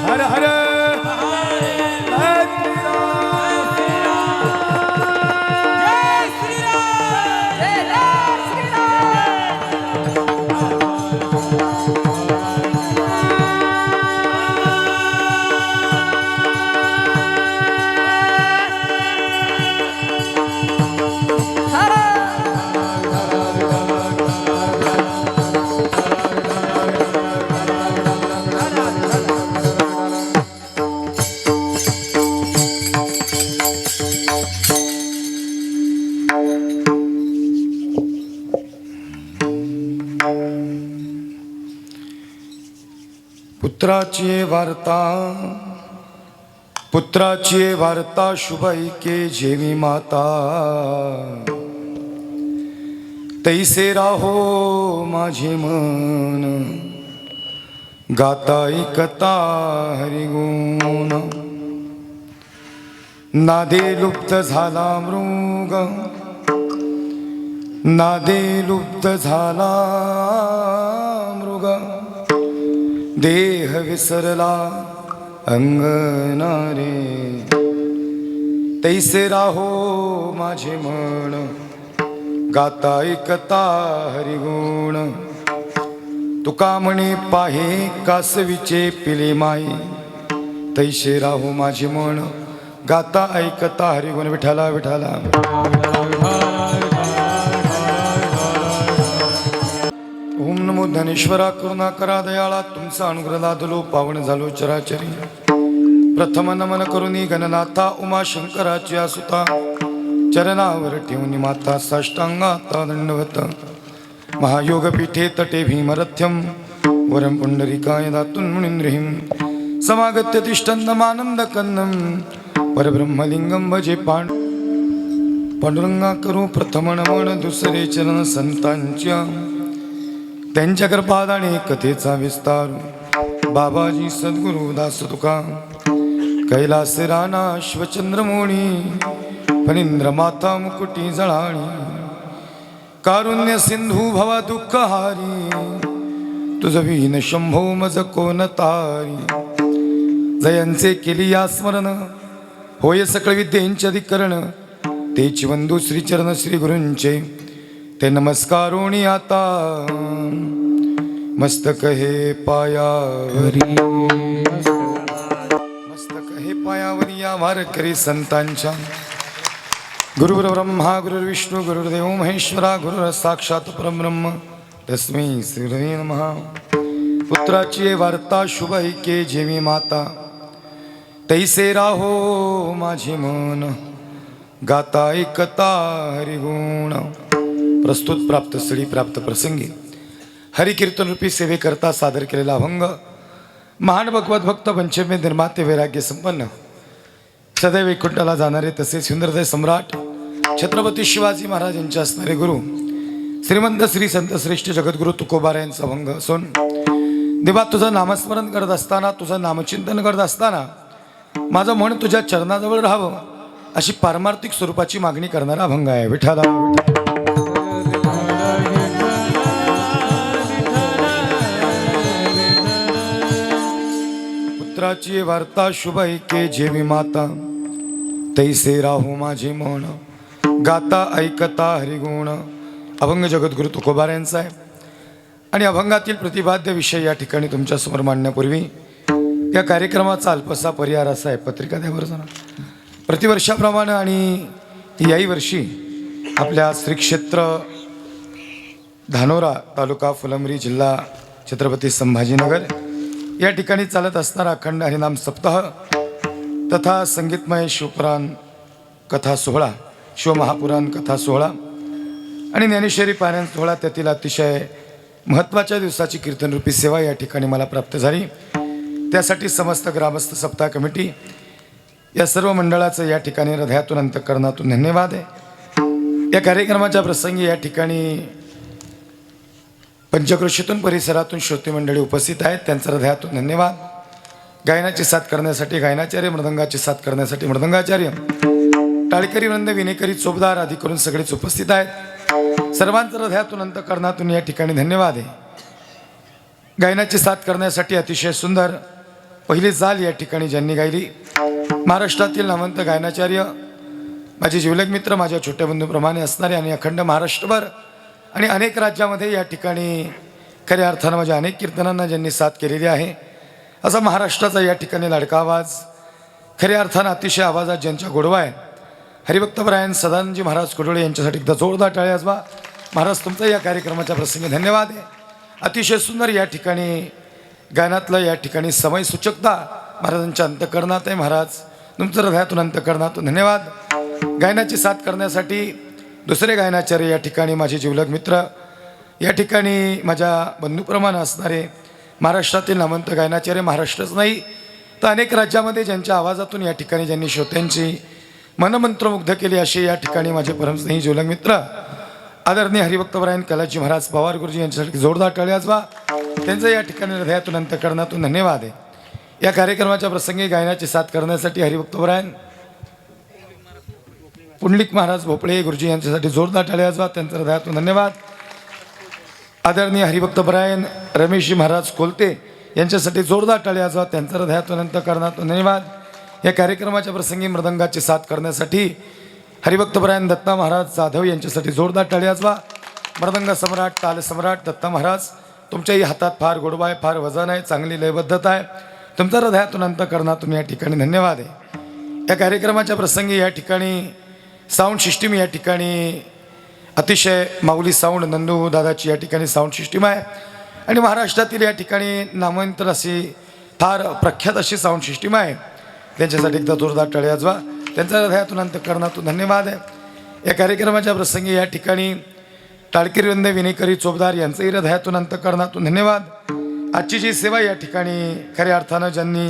हर हर पुत्राची वार्ता शुभ ऐके जेवी माता तैसे राहो माझे मन गाता ऐकता हरिगुण नादे लुप्त झाला मृग नादे लुप्त झाला मृग देह विसरला अंगना रे तैसे राहो माझे मन गाता ऐकता हरिगुण तुका म्हणे पाहे कासवीचे पिले माई तैसे राहो माझे मन गाता ऐकता हरिगुण विठाला विठाला ओम नमो धनेश्वरा करुणा करा दयाळा तुमचा अनुग्रह लादलो पावन झालो चराचरी प्रथम नमन करुणी गणनाथा उमाशंकराची आसुता चरणावर ठेवणी माता साष्टांगाता दंडवत महायोग पीठे तटे भीमरथ्यम वरम पुंडरीकाय दातुन मुनींद्रिहिं समागत्य तिष्ठन्नमानंद कन्नम परब्रह्मलिंगम भजे पांडुरंगा करू प्रथम नमन दुसरे चरण संतांच्या त्यांच्या कृपादाने कथेचा विस्तार बाबाजी सद्गुरु दास तुका कैलास राणा श्वचंद्रमोणी फणींद्र माता मुकुटी जळाणी कारुण्य सिंधू भवा दुःखहारी तुझ विहीन शंभो मज कोण तारी जयांचे केली या स्मरण होय सकळ विद्येंचे अधिकरण तेची वंदू श्रीचरण श्री गुरूंचे ते नमस्कारोणी आता मस्तक हे पायावरी मस्तक हे पायावरी या वारकरी संतांच्या गुरुर् ब्रह्मा गुरुर्विष्णू गुरुर्देव महेश्वरा गुरुर साक्षात परब्रह्म तस्मै श्री नमः पुत्राची वार्ता शुभ ऐके जेवी माता तैसे राहो माझे मन गाता ऐकता हरिगुण प्रस्तुत प्राप्त स्थळी प्राप्त प्रसंगी हरिकीर्तन रूपी सेवेकरता सादर केलेला अभंग महान भगवत भक्त पंचमे निर्माते वैराग्य संपन्न सदैव वैकुंठाला जाणारे तसेच हिंदुहृदय सम्राट छत्रपती शिवाजी महाराज यांचे असणारे गुरु श्रीमंत श्री संत श्रेष्ठ जगद्गुरु तुकोबार यांचा अभंग असून देवा तुझं नामस्मरण करत असताना तुझं नामचिंतन करत असताना माझं मन तुझ्या चरणाजवळ राहावं अशी पारमार्थिक स्वरूपाची मागणी करणारा अभंग आहे विठाला पुत्राची वार्ता शुभ ऐके जेवी माता तैसे राहो माझे मन गाता ऐकता हरिगुण अभंग जगद्गुरु तुकोबार यांचा आहे आणि अभंगातील प्रतिपाद्य विषय या ठिकाणी तुमच्यासमोर मांडण्यापूर्वी या कार्यक्रमाचा अल्पसा परिहार असा आहे. पत्रिका द्या बरं जरा. प्रतिवर्षाप्रमाणे आणि याही वर्षी आपल्या श्री क्षेत्र धानोरा तालुका फुलंब्री जिल्हा छत्रपती संभाजीनगर या ठिकाणी चालत असणारा अखंड हरिनाम सप्ताह तथा संगीतमय शिवपुराण कथा सोहळा शिवमहापुराण कथा सोहळा आणि ज्ञानेश्वरी पारायण सोहळा त्यातील अतिशय महत्त्वाच्या दिवसाची कीर्तनरूपी सेवा या ठिकाणी मला प्राप्त झाली. त्यासाठी समस्त ग्रामस्थ सप्ताह कमिटी या सर्व मंडळाचं या ठिकाणी हृदयातून अंतःकरणातून धन्यवाद आहे. या कार्यक्रमाच्या प्रसंगी या ठिकाणी पंचक्रोशीतून परिसरातून श्रोते मंडळी उपस्थित आहेत, त्यांचा हृदयातून धन्यवाद. गायनाची साथ करण्यासाठी गायनाचार्य, मृदंगाची साथ करण्यासाठी मृदंगाचार्य, टाळकरी वृंद, विनेकरी, चोपदार आदी करून सगळेच उपस्थित आहेत. सर्वांचं हृदयातून अंतःकरणातून या ठिकाणी धन्यवाद आहे. गायनाची साथ करण्यासाठी अतिशय सुंदर पहिली जाल या ठिकाणी ज्यांनी गायली, महाराष्ट्रातील नामवंत गायनाचार्य, माझे जिवलग मित्र, माझ्या छोट्या बंधूप्रमाणे असणारे आणि अखंड महाराष्ट्रभर आणि अनेक राज्यामध्ये या ठिकाणी खऱ्या अर्थानं माझ्या अनेक कीर्तनांना ज्यांनी साथ केलेली आहे, असा महाराष्ट्राचा या ठिकाणी लाडका आवाज, खऱ्या अर्थानं अतिशय आवाजात ज्यांच्या गोडवा आहे, हरिभक्तपरायण सदानंदजी महाराज कुडोळे यांच्यासाठी एकदा जोरदार टाळ्या वाजवा. महाराज तुमचा या कार्यक्रमाच्या प्रसंगी धन्यवाद आहे. अतिशय सुंदर या ठिकाणी गायनातलं या ठिकाणी समय सूचकता महाराजांच्या अंतःकरणात आहे. महाराज तुमचं हृदयातून अंतःकरणातून धन्यवाद. गायनाची साथ करण्यासाठी दुसरे गायनाचार्य या ठिकाणी माझे जिवलग मित्र, या ठिकाणी माझ्या बंधूप्रमाणे असणारे महाराष्ट्रातील नामवंत गायनाचार्य, महाराष्ट्रच नाही तर अनेक राज्यामध्ये ज्यांच्या आवाजातून या ठिकाणी ज्यांनी श्रोत्यांची मनमंत्रमुग्ध केली, असे या ठिकाणी माझे परमस्नेही जिवलग मित्र आदरणीय हरिभक्तपरायण कैलासजी महाराज पवार गुरुजी यांच्यासाठी जोरदार टाळ्या वाजवा. त्यांचं या ठिकाणी हृदयातून अंतःकरणातून धन्यवाद आहे. या कार्यक्रमाच्या प्रसंगी गायनाची साथ करण्यासाठी हरिभक्तपरायण पुंडलिक महाराज भोपळे गुरुजी यांच्यासाठी जोरदार टाळ्या वाजवा. त्यांचं हृदयातून धन्यवाद. आदरणीय हरिभक्तपरायण रमेशजी महाराज कोलते यांच्यासाठी जोरदार टाळ्या वाजवा. त्यांचं हृदयातून अंतःकरणातून धन्यवाद. या कार्यक्रमाच्या प्रसंगी मृदंगाची साथ करण्यासाठी हरिभक्तपरायण दत्ता महाराज जाधव यांच्यासाठी जोरदार टाळ्या वाजवा. मृदंग सम्राट, ताल सम्राट दत्ता महाराज, तुमच्याही हातात फार गोडवा आहे, फार वजन आहे, चांगली लयबद्धता आहे. तुमचा हृदयातून अंतःकरणातून या ठिकाणी धन्यवाद आहे. या कार्यक्रमाच्या प्रसंगी या ठिकाणी साऊंड सिस्टीम या ठिकाणी अतिशय माऊली साऊंड नंदू दादाची या ठिकाणी साऊंड सिस्टीम आहे आणि महाराष्ट्रातील या ठिकाणी नामवंत अशी फार प्रख्यात अशी साऊंड सिस्टीम आहे. त्यांच्यासाठी एकदा जोरदार टाळ्या वाजवा. त्यांचा हृदयातून अंतःकरणातून धन्यवाद आहे. या कार्यक्रमाच्या प्रसंगी या ठिकाणी टाळकीरवंदे विनेकरी चोपदार यांचंही हृदयातून अंतःकरणातून धन्यवाद. आजची जी सेवा या ठिकाणी खऱ्या अर्थानं ज्यांनी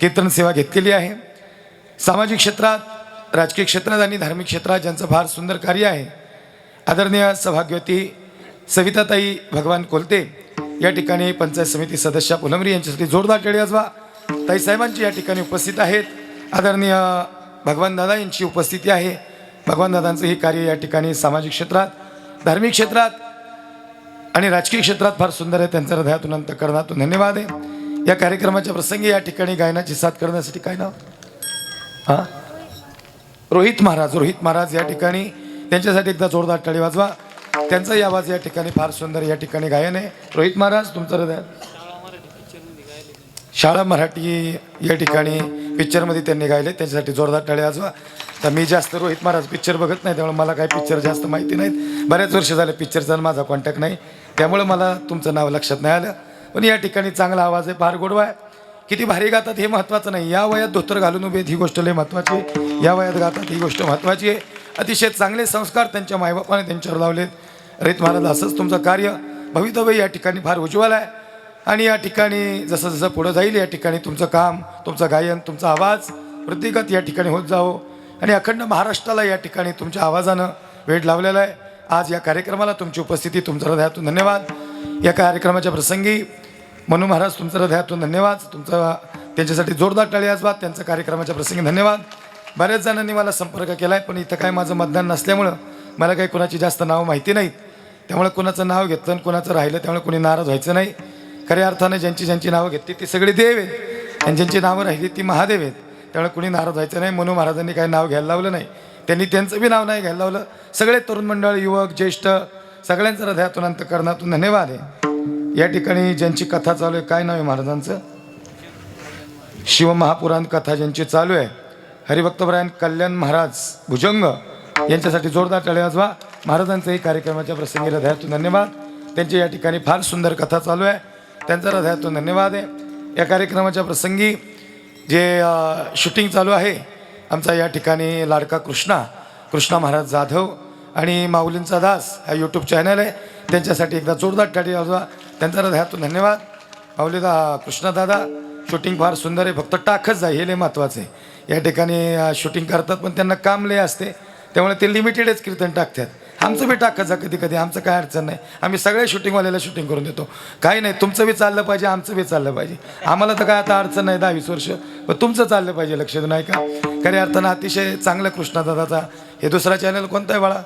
कीर्तन सेवा घेतलेली आहे, सामाजिक क्षेत्रात, राजकीय क्षेत्रात आणि धार्मिक क्षेत्रात ज्यांचं फार सुंदर कार्य आहे, आदरणीय सौभाग्यवती सविताताई भगवान कोलते या ठिकाणी पंचायत समिती सदस्य पुलंबरी यांच्यासाठी जोरदार टाळ्या वाजवा. ताईसाहेबांची या ठिकाणी उपस्थित आहेत. आदरणीय भगवान दादा यांची उपस्थिती आहे. भगवान दादांचं हे कार्य या ठिकाणी सामाजिक क्षेत्रात, धार्मिक क्षेत्रात आणि राजकीय क्षेत्रात फार सुंदर आहे. त्यांचं हृदयातून अंतःकरणातून धन्यवाद आहे. या कार्यक्रमाच्या प्रसंगी या ठिकाणी गायनाची साथ करण्यासाठी काय नाव, रोहित महाराज या ठिकाणी, त्यांच्यासाठी एकदा जोरदार टाळ्या वाजवा. त्यांचाही आवाज या ठिकाणी फार सुंदर या ठिकाणी गायन आहे. रोहित महाराज तुमचं हृदय, शाळा मराठी या ठिकाणी पिक्चरमध्ये त्यांनी गायले, त्यांच्यासाठी जोरदार टाळ्या वाजवा. तर मी जास्त रोहित महाराज पिक्चर बघत नाही, त्यामुळे मला काही पिक्चर जास्त माहिती नाहीत. बऱ्याच वर्ष झाले पिक्चरचा माझा कॉन्टॅक्ट नाही, त्यामुळे मला तुमचं नाव लक्षात नाही आलं. पण या ठिकाणी चांगला आवाज आहे, फार गोडवा आहे. किती भारी गातात हे महत्त्वाचं नाही, या वयात धोतर घालून उभे ही गोष्ट लय महत्त्वाची आहे. या वयात गातात ही गोष्ट महत्त्वाची आहे. अतिशय चांगले संस्कार त्यांच्या मायबापाने त्यांच्यावर लावलेत. रोहित महाराज असंच तुमचं कार्य भवितव्य या ठिकाणी फार उज्ज्वल आहे आणि या ठिकाणी जसं जसं पुढं जाईल या ठिकाणी तुमचं काम, तुमचं गायन, तुमचा आवाज प्रत्येकात या ठिकाणी होत जावो आणि अखंड महाराष्ट्राला या ठिकाणी तुमच्या आवाजानं वेळ लावलेला आहे. आज या कार्यक्रमाला तुमची उपस्थिती, तुमचं हृदयातून धन्यवाद. या कार्यक्रमाच्या प्रसंगी मनू महाराज तुमचं हृदयातून धन्यवाद. तुमचा त्यांच्यासाठी जोरदार टाळ्या वाजवा. त्यांचं कार्यक्रमाच्या प्रसंगी धन्यवाद. बऱ्याच जणांनी मला संपर्क केला आहे, पण इथं काय माझं मतदान नसल्यामुळं मला काही कोणाची जास्त नावं माहिती नाहीत. त्यामुळे कोणाचं नाव घेतलं आणि कोणाचं राहिलं, त्यामुळे कोणी नाराज व्हायचं नाही. खऱ्या अर्थाने ज्यांची नावं घेतली ती सगळी देव आहेत आणि ज्यांची नावं राहिली ती महादेव आहेत. त्यामुळे कोणी नाराज व्हायचं नाही. मनू महाराजांनी काही नाव घ्यायला लावलं नाही, त्यांनी त्यांचं बी नाव नाही घ्यायला लावलं. सगळे तरुण मंडळ, युवक, ज्येष्ठ सगळ्यांचं हृदयातून अंतःकरणातून धन्यवाद आहे. या ठिकाणी ज्यांची कथा चालू आहे, काय नाव आहे महाराजांचं, शिवमहापुराण कथा ज्यांची चालू आहे, हरिभक्तपरायण कल्याण महाराज भुजंग यांच्यासाठी जोरदार टाळ्या वाजवा. महाराजांचंही कार्यक्रमाच्या प्रसंगी हृदयातून धन्यवाद. त्यांची या ठिकाणी फार सुंदर कथा चालू आहे, त्यांचा हृदयातून धन्यवाद आहे. या कार्यक्रमाच्या प्रसंगी जे शूटिंग चालू आहे, आमचा या ठिकाणी लाडका कृष्णा महाराज जाधव आणि माऊलींचा दास हा यूट्यूब चॅनल आहे, त्यांच्यासाठी एकदा जोरदार टाळ्या वाजवा. त्यांचा हृदयातून धन्यवाद. माऊलीदा कृष्णदादा शूटिंग फार सुंदर आहे, फक्त टाकच जाय हे लय महत्त्वाचं आहे. या ठिकाणी शूटिंग करतात पण त्यांना काम लय असते, त्यामुळे ते लिमिटेडच कीर्तन टाकतात. आमचं बी टाकत जा कधी कधी, आमचं काय अडचण नाही. आम्ही सगळ्या शूटिंगवाल्याला शूटिंग करून देतो, काही नाही. तुमचं बी चाललं पाहिजे, आमचं बी चाललं पाहिजे. आम्हाला तर काय आता अडचण नाही 10-20 वर्ष, पण तुमचं चाललं पाहिजे. लक्ष देऊ नाही का. खऱ्या अर्थानं अतिशय चांगलं कृष्णादादाचा हे दुसरा चॅनल कोणता आहे बाळा,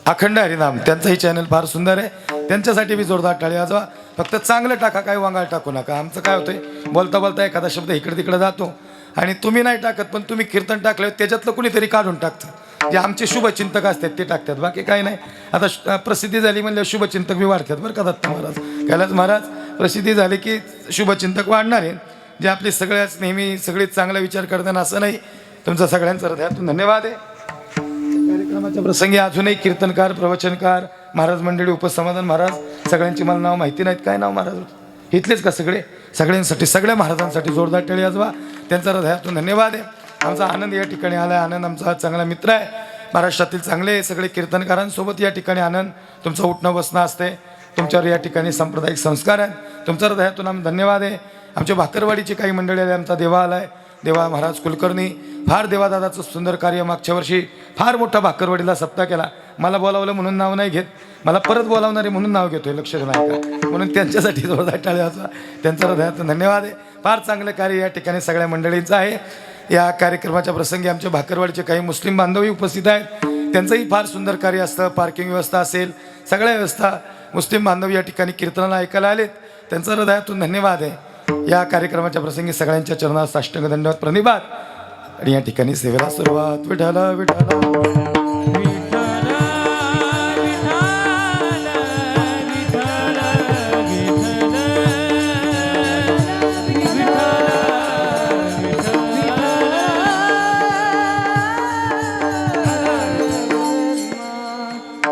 अखंड हरिनाम, त्यांचंही चॅनल फार सुंदर आहे. त्यांच्यासाठी बी जोरदार टाळ्या वाजवा. फक्त चांगलं टाका, काय वांगाळ टाकू नका. आमचं काय होतंय, बोलता बोलता एखादा शब्द इकडे तिकडे जातो आणि तुम्ही नाही टाकत, पण तुम्ही कीर्तन टाकलं त्याच्यातलं कुणीतरी काढून टाकतं. जे आमचे शुभचिंतक असतात ते टाकतात, बाकी काही नाही. आता प्रसिद्धी झाली म्हणजे शुभचिंतक बी वाढतात बरं का. दत्त महाराज, कैलास महाराज प्रसिद्धी झाली की शुभचिंतक वाढणार आहे. जे आपली सगळ्याच नेहमी सगळीच चांगला विचार करताना असं नाही. तुमचा सगळ्यांचा हृदयातून धन्यवाद आहे. कार्यक्रमाच्या प्रसंगी अजूनही कीर्तनकार, प्रवचनकार, महाराज मंडळी, उपसमाधान महाराज, सगळ्यांची मला नाव माहिती नाहीत. काय नाव महाराज इथलेच का सगळे? सगळ्यांसाठी, सगळ्या महाराजांसाठी जोरदार टाळी वाजवा. त्यांचा हृदयातून धन्यवाद आहे. आमचा आनंद या ठिकाणी आला आहे. आनंद आमचा चांगला मित्र आहे. महाराष्ट्रातील चांगले सगळे कीर्तनकारांसोबत या ठिकाणी आनंद, तुमचं उठणं बसणं असते. तुमच्यावर या ठिकाणी सांप्रदायिक संस्कार आहेत. तुमचा हृदयातून आम्ही धन्यवाद आहे. आमच्या भाकरवाडीची काही मंडळी आले. आमचा देवा आला आहे, देवा महाराज कुलकर्णी. फार देवादादाचं सुंदर कार्य. मागच्या वर्षी फार मोठा भाकरवाडीला सप्ताह केला. मला बोलावलं म्हणून नाव नाही घेत, मला परत बोलावणारे म्हणून नाव घेतोय, लक्ष नाही का. म्हणून त्यांच्यासाठी जोरदार टाळ्या वाजवा. त्यांचा हृदयातून धन्यवाद आहे. फार चांगलं कार्य या ठिकाणी सगळ्या मंडळींचं आहे. या कार्यक्रमाच्या प्रसंगी आमच्या भाकरवाडीचे काही मुस्लिम बांधवही उपस्थित आहेत. त्यांचंही फार सुंदर कार्य असतं. पार्किंग व्यवस्था असेल, सगळ्या व्यवस्था. मुस्लिम बांधव या ठिकाणी कीर्तनाला ऐकायला आलेत. त्यांचा हृदयातून धन्यवाद आहे. या कार्यक्रमाच्या प्रसंगी सगळ्यांच्या चरणात साष्टांग दंडवत प्रणिपात. आणि या ठिकाणी सेवेला सुरुवात. विठाला विठाला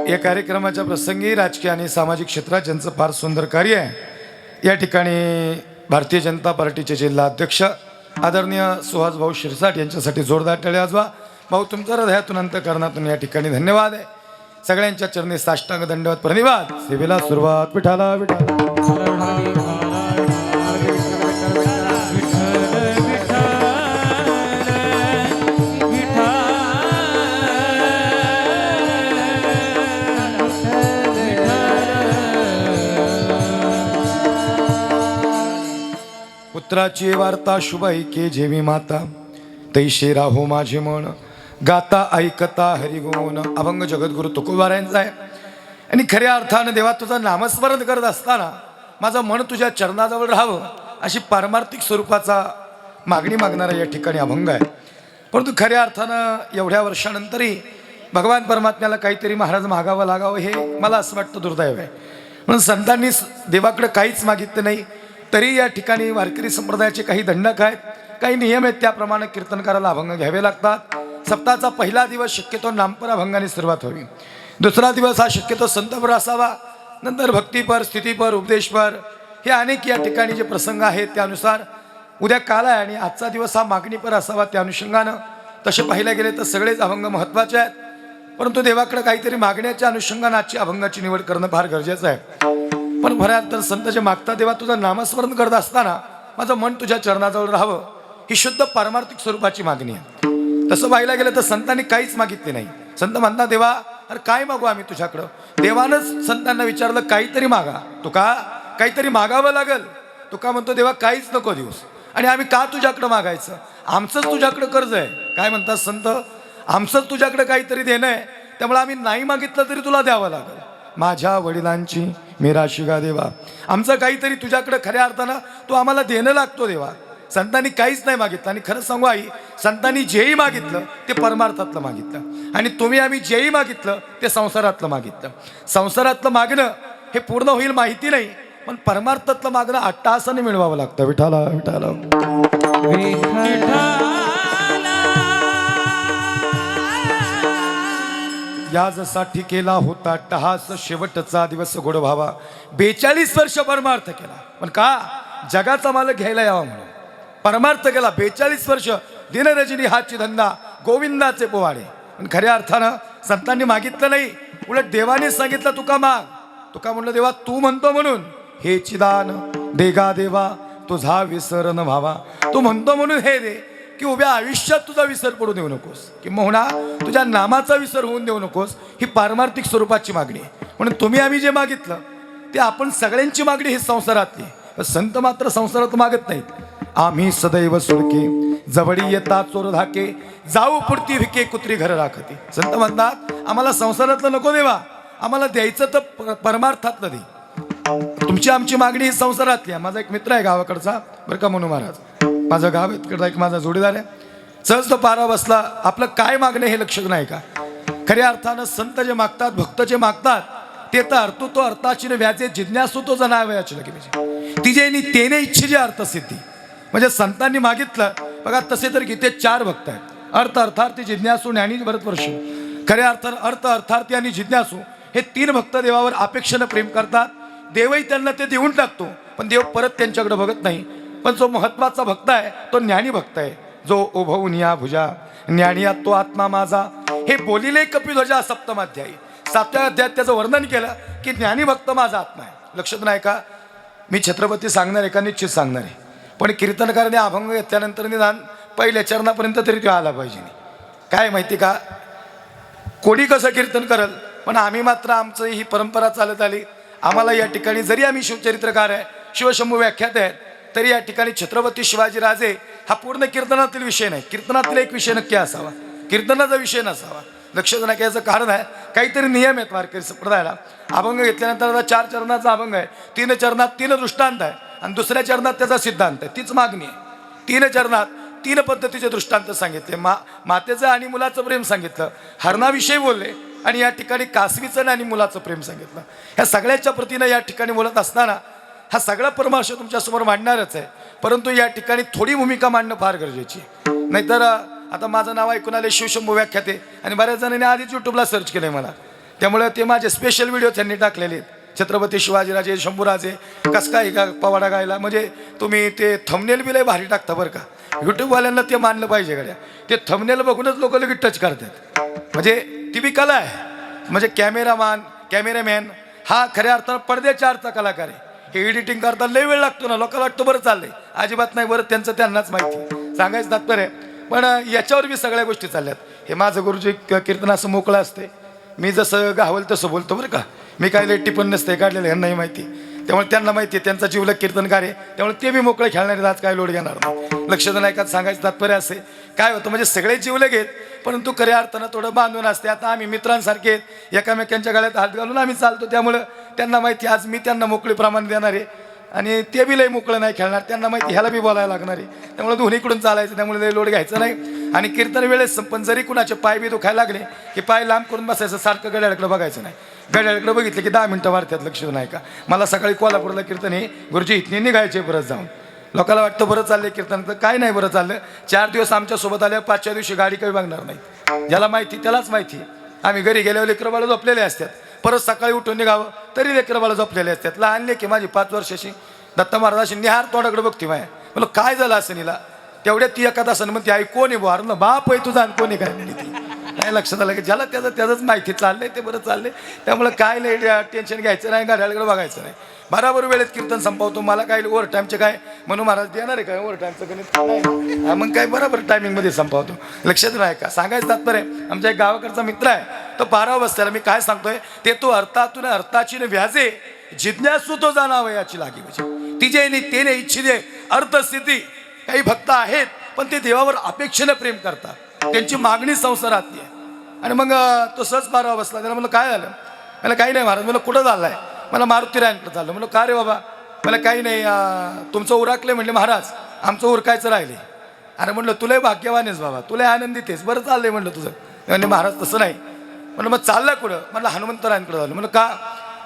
या कार्यक्रमाच्या प्रसंगी राजकीय आणि सामाजिक क्षेत्रात ज्यांचं फार सुंदर कार्य आहे, या ठिकाणी भारतीय जनता पार्टीचे जिल्हा अध्यक्ष आदरणीय सुहास भाऊ शिरसाट यांच्यासाठी जोरदार टाळ्या वाजवा. भाऊ, तुमच्या हृदयातून अंतःकरणातून या ठिकाणी धन्यवाद आहे. सगळ्यांच्या चरणी साष्टांग दंडवत प्रणिपात. सेवेला सुरुवात. विठाला विठाला पुत्राची वार्ता शुभ ऐके जेवी माता, तैशे राहो माझे मन, गाता ऐकता हरिगुण. अभंग जगद्गुरु तुकोबारायांचा आहे. आणि खऱ्या अर्थानं देवा तुझं नामस्मरण करत असताना माझं मन तुझ्या चरणाजवळ राहावं, अशी पारमार्थिक स्वरूपाचा मागणी मागणारा या ठिकाणी अभंग आहे. परंतु खऱ्या अर्थानं एवढ्या वर्षानंतरही भगवान परमात्म्याला काहीतरी महाराज मागावं लागावं, हे मला असं वाटतं दुर्दैव आहे. म्हणून संतांनी देवाकडे काहीच मागितलं नाही, तरी या ठिकाणी वारकरी संप्रदायाचे काही दंडक आहेत, काही नियम आहेत. त्याप्रमाणे कीर्तनकाराला अभंग घ्यावे लागतात. सप्ताहाचा पहिला दिवस शक्यतो नामपर अभंगाने सुरुवात व्हावी. दुसरा दिवस हा शक्यतो संतपर असावा. नंतर भक्तीपर, स्थितीपर, उपदेशपर, हे अनेक या ठिकाणी जे प्रसंग आहेत त्यानुसार उद्या काल आहे आणि आजचा दिवस हा मागणीपर असावा. त्या अनुषंगानं तसे पाहायला गेले तर सगळेच अभंग महत्त्वाचे आहेत. परंतु देवाकडे काहीतरी मागण्याच्या अनुषंगानं आजची अभंगाची निवड करणं फार गरजेचं आहे. पण खऱ्या तर संत जे मागता, देवा तुझं नामस्मरण करत असताना माझं मन तुझ्या चरणाजवळ राहावं, ही शुद्ध पारमार्थिक स्वरूपाची मागणी आहे. तसं पाहायला गेलं तर संतांनी काहीच मागितले नाही. संत म्हणतात, देवा अरे काय मागू आम्ही तुझ्याकडं. देवानंच संतांना विचारलं, काहीतरी मागा. तुका काहीतरी मागावं लागल. तुका म्हणतो, देवा काहीच नको देऊस, आणि आम्ही का तुझ्याकडं मागायचं, आमचंच तुझ्याकडं कर्ज आहे. काय म्हणतात संत, आमचंच तुझ्याकडे काहीतरी देणं आहे, त्यामुळे आम्ही नाही मागितलं तरी तुला द्यावं लागेल. माझ्या वडिलांची मिराशी गा देवा, आमचं काहीतरी तुझ्याकडे खऱ्या अर्थानं तू आम्हाला देणं लागतो देवा. संतांनी काहीच नाही मागितलं. आणि खरं सांगू आई, संतांनी जेही मागितलं ते परमार्थातलं मागितलं, आणि तुम्ही आम्ही जेही मागितलं ते संसारातलं मागितलं. संसारातलं मागणं हे पूर्ण होईल माहिती नाही, पण परमार्थातलं मागणं अट्टहासाने मिळवावं लागतं. विठाला विठाला याजसाठी केला होता टहास, शेवटचा दिवस गोड व्हावा. 42 वर्ष परमार्थ केला, पण का, जगाचा मालक घ्यायला यावा म्हणून परमार्थ केला. 42 वर्ष दिनरजनी हाची धंदा, गोविंदाचे पोवाडे. पण खऱ्या अर्थानं संतांनी मागितलं नाही, उलट देवाने सांगितलं तुका माग. तुका म्हणलं, देवा तू म्हणतो म्हणून हे चिदान देगा देवा तुझा विसर न व्हावा. तू म्हणतो म्हणून हे दे, की उभ्या आयुष्यात तुझा विसर पडू देऊ नकोस, किंबहुना तुझ्या नामाचा विसर होऊन देऊ नकोस. ही पारमार्थिक स्वरूपाची मागणी आहे. म्हणून तुम्ही आम्ही जे मागितलं ते आपण सगळ्यांची मागणी ही संसारातली. संत मात्र संसारात मागत नाहीत. आम्ही सदैव सुळके जवळी येता चोर धाके, जाऊ पुरती भिके कुत्री घर राखते. संत म्हणतात, आम्हाला संसारातलं नको देवा, आम्हाला द्यायचं तर परमार्थातलं दे. तुमची आमची मागणी ही संसारातली आहे. माझा एक मित्र आहे गावाकडचा, बरं का मनू महाराज, माझं गाव इकडचा एक माझा जोडीदार आहे. सहज तो पारा बसला, आपलं काय मागणं हे लक्ष नाही का. खऱ्या अर्थानं संत जे मागतात, भक्त जे मागतात, ते तर अर्थू तो अर्थाची व्याजे जिज्ञासू तो जनावयाची लगे म्हणजे तिजे तेने इच्छे जे अर्थसिद्धी. म्हणजे संतांनी मागितलं बघा, तसे तर गीतेत 4 भक्त आहेत, अर्थ अर्थार्थी जिज्ञासू ज्ञानी भरतवर्षी. खऱ्या अर्थानं अर्थ अर्थार्थी आणि जिज्ञासू हे 3 भक्त देवावर अपेक्षेनं प्रेम करतात. देवही त्यांना ते देऊन टाकतो, पण देव परत त्यांच्याकडे बघत नाही. पण जो महत्वाचा भक्त आहे तो ज्ञानी भक्त आहे, जो उभवून या भुजा ज्ञानिया तो आत्मा माझा. हे बोलिले कपिध्वजा सप्तमाध्यायी 7व्या अध्यायात त्याचं वर्णन केलं की ज्ञानी भक्त माझा आत्मा आहे. लक्षात नाही का, मी छत्रपती सांगणार आहे का निश्चित सांगणार आहे, पण कीर्तनकाराने अभंग घेतल्यानंतर निदान पहिल्या चरणापर्यंत तरी तो आला पाहिजे. काय माहिती का, कोणी कसं कीर्तन करल, पण आम्ही मात्र आमचं ही परंपरा चालत आली. आम्हाला या ठिकाणी जरी आम्ही शिवचरित्रकार आहे, शिवशंभू व्याख्याते आहेत, तरी या ठिकाणी छत्रपती शिवाजी राजे हा पूर्ण कीर्तनातील विषय नाही. कीर्तनातील एक विषय नक्की असावा, कीर्तनाचा विषय नसावा. लक्षात नाही, याचं कारण आहे काहीतरी नियम आहेत वारकरी संप्रदायाला. अभंग घेतल्यानंतर आता 4 चरणाचा अभंग आहे, 3 चरणात 3 दृष्टांत आहे आणि दुसऱ्या चरणात त्याचा सिद्धांत आहे. तीच मागणी आहे. 3 चरणात 3 पद्धतीचे दृष्टांत सांगितले. मातेचं आणि मुलाचं प्रेम सांगितलं, हरणाविषयी बोलले, आणि या ठिकाणी कासवीचं आणि मुलाचं प्रेम सांगितलं. ह्या सगळ्याच्या प्रतीनं या ठिकाणी बोलत असताना हा सगळा परमार्श तुमच्यासमोर मांडणारच आहे, परंतु या ठिकाणी थोडी भूमिका मांडणं फार गरजेची आहे. नाहीतर आता माझं नाव ऐकून आले शिवशंभू व्याख्याते, आणि बऱ्याच जणांनी आधीच यूट्यूबला सर्च केलं मला, त्यामुळे ते माझे स्पेशल व्हिडिओ त्यांनी टाकलेले आहेत. छत्रपती शिवाजीराजे शंभूराजे कस काय का पवाडा गायला, म्हणजे तुम्ही ते थंबनेल बी लय भारी टाकता बरं का. यूट्यूबवाल्यांना ते मानलं पाहिजे गड्या, ते थंबनेल बघूनच लोक लगेच टच करतात. म्हणजे ती बी कला आहे. म्हणजे कॅमेरामॅन हा खऱ्या अर्थानं पडद्याच्या आरचा कलाकार आहे. हे एडिटिंग करता लय वेळ लागतो ना, लोकांना वाटतं बरं चाललंय, अजिबात नाही. बरं त्यांचं त्यांनाच माहिती, सांगायचं तात्पर्य. पण याच्यावर बी सगळ्या गोष्टी चालल्यात. हे माझं गुरुजी कीर्तन असं मोकळं असते, मी जसं गावल तसं बोलतो बरं का. मी काय लय टिपण नसते काढलेलं, ह्यांनाही माहिती, त्यामुळे त्यांना माहिती आहे त्यांचा जीवलग कीर्तनकार आहे, त्यामुळे ते बी मोकळे खेळणारे, आज काय लोड घेणार नाही. लक्षात नाही का, सांगायचं तात्पर्य असे काय होतं, म्हणजे सगळे जीवलग आहेत, परंतु खऱ्या अर्थानं थोडं बांधून असते. आता आम्ही मित्रांसारखे आहेत, एकामेकांच्या गळ्यात हात घालून आम्ही चालतो, त्यामुळं त्यांना माहिती आज मी त्यांना मोकळे प्रमाण देणार आहे, आणि ते बी लय मोकळं नाही खेळणार. त्यांना माहिती ह्याला बी बोलायला लागणार आहे, त्यामुळे दोन्हीकडून चालायचं, त्यामुळे लय लोड घ्यायचं नाही. आणि कीर्तन वेळेस पण जरी कुणाचे पाय बी दुखायला लागले की पाय लांब करून बसायचं, सारखं गड्याकडे बघायचं नाही. गड्याकडे बघितलं की 10 मिनटं वाढतात. लक्ष नाही का, मला सकाळी कोल्हापूरला कीर्तन हे गुरुजी इथने निघायचे परत जाऊन. लोकांना वाटतं बरं चाललंय कीर्तन, तर काय नाही बरं चाललं. 4 दिवस आमच्यासोबत आल्या, 5व्या दिवशी गाडी काही बघणार नाही. ज्याला माहिती त्यालाच माहिती. आम्ही घरी गेल्यावर लेकरं बाळं झोपलेले असतात, परत सकाळी उठून निघावं तरी लेकरं बाळं झोपलेले असतात. लहान लेकी माझी 5 वर्षाची दत्ता महाराजाशी निहार तोंडाकडे बघते माया. म्हणलं काय झालं असं निला, तेवढ्या ती एका तासानं म्हणते आई कोण आहे बुवा, बाप आहे तुझा आणि कोण आहे काय म्हणली ती. नाही लक्षात आलं की ज्याला त्याचंच माहिती चाललंय ते बरं चाललंय, त्यामुळे काय नाही टेन्शन घ्यायचं नाही, गाड्याकडे बघायचं नाही. बराबर वेळेत कीर्तन संपवतो. मला काय ओव्हर टाईमचे काय म्हणून महाराज देणार आहे काय ओव्हर टाईमचं गणित नाही, मग काय बरोबर टायमिंगमध्ये संपवतो. लक्षात नाही का, सांगायचं तात्पर्य आमच्या एक गावाकडचा मित्र आहे, तो 12 बसल्याला मी काय सांगतोय ते, तो अर्थातून अर्थाची व्याजे जिज्ञासू तो जाणावयाची लागी, म्हणजे तिचे तेने इच्छिते अर्थस्थिती. काही भक्त आहेत पण ते देवावर अपेक्षेनं प्रेम करतात, त्यांची मागणी संसारातली आहे. आणि मग तो सहज 12 बसला, त्याला म्हणलं काय झालं, मला काही नाही महाराज. मला कुठं झालं आहे, मला मारुतीरायांकडे चाललं. म्हणलं का रे बाबा, मला काही नाही, तुमचं उरकलं म्हणले महाराज, आमचं उरकायचं राहिले. अरे म्हटलं तुला भाग्यवान आहेस बाबा, तुला आनंदित आहेस, बरं चाललंय म्हणलं तुझं. म्हणजे महाराज तसं नाही. म्हणलं मग चाललं कुठं, म्हणलं हनुमंतरायांकडे झालं. म्हणलं का,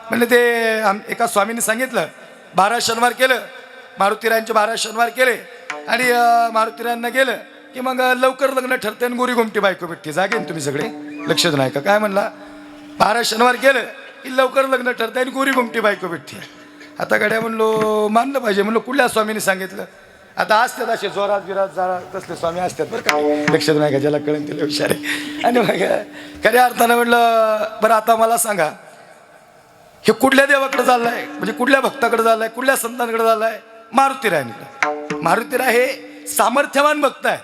म्हणलं ते एका स्वामींनी सांगितलं 12 शनिवार केलं, मारुतीरायांचे 12 शनिवार केले, आणि मारुतीरायांना गेलं की मग लवकर लग्न ठरते आणि गोरी घुमटी बायको भेटते. जागेन तुम्ही सगळे, लक्षात नाही का, काय म्हणला 12 शनिवार केलं की लवकर लग्न ठरते आणि गोरी घुमटी बायको भेटते. आता गड्या म्हणलो मानलं पाहिजे. म्हणलो कुठल्या स्वामींनी सांगितलं. आता असतात असे जोरात बिरात जरा तसले स्वामी असतात बरं का, लक्षात नाही का, ज्याला कळेल त्याला हुशार आहे. आणि मग खऱ्या अर्थानं म्हटलं बरं आता मला सांगा, हे कुठल्या देवाकडे चाललंय, म्हणजे कुठल्या भक्ताकडे चाललंय, कुठल्या संतांकडे चाललंय, मारुतीरायांकडे. मारुतीराय हे सामर्थ्यवान भक्त आहे,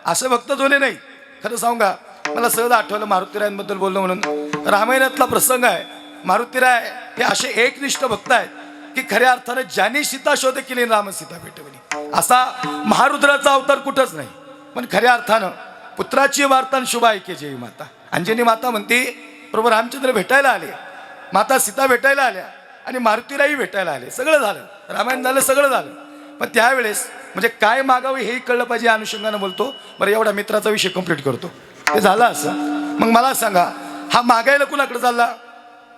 असं भक्त जोने नाही. खरं सांगू का, मला सहज आठवलं मारुतीरायांबद्दल बोललो म्हणून. रामायणातला प्रसंग आहे. मारुतीराय हे असे एकनिष्ठ भक्त आहेत की खऱ्या अर्थानं ज्याने सीता शोध केली राम सीता भेटवली, असा महारुद्राचा अवतार कुठंच नाही. पण खऱ्या अर्थानं पुत्राची वार्ता शुभ ऐके जय माता. अंजनी माता म्हणते प्रभू रामचंद्र भेटायला आले, माता सीता भेटायला आल्या, आणि मारुतीलाही भेटायला आले. सगळं झालं, रामायण झालं, सगळं झालं. पण त्यावेळेस म्हणजे काय मागावं हेही कळलं पाहिजे या अनुषंगानं बोलतो. बरं, एवढा मित्राचा विषय कंप्लीट करतो. ते झालं असं. मग मला सांगा, हा मागायला कुणाकडे चालला?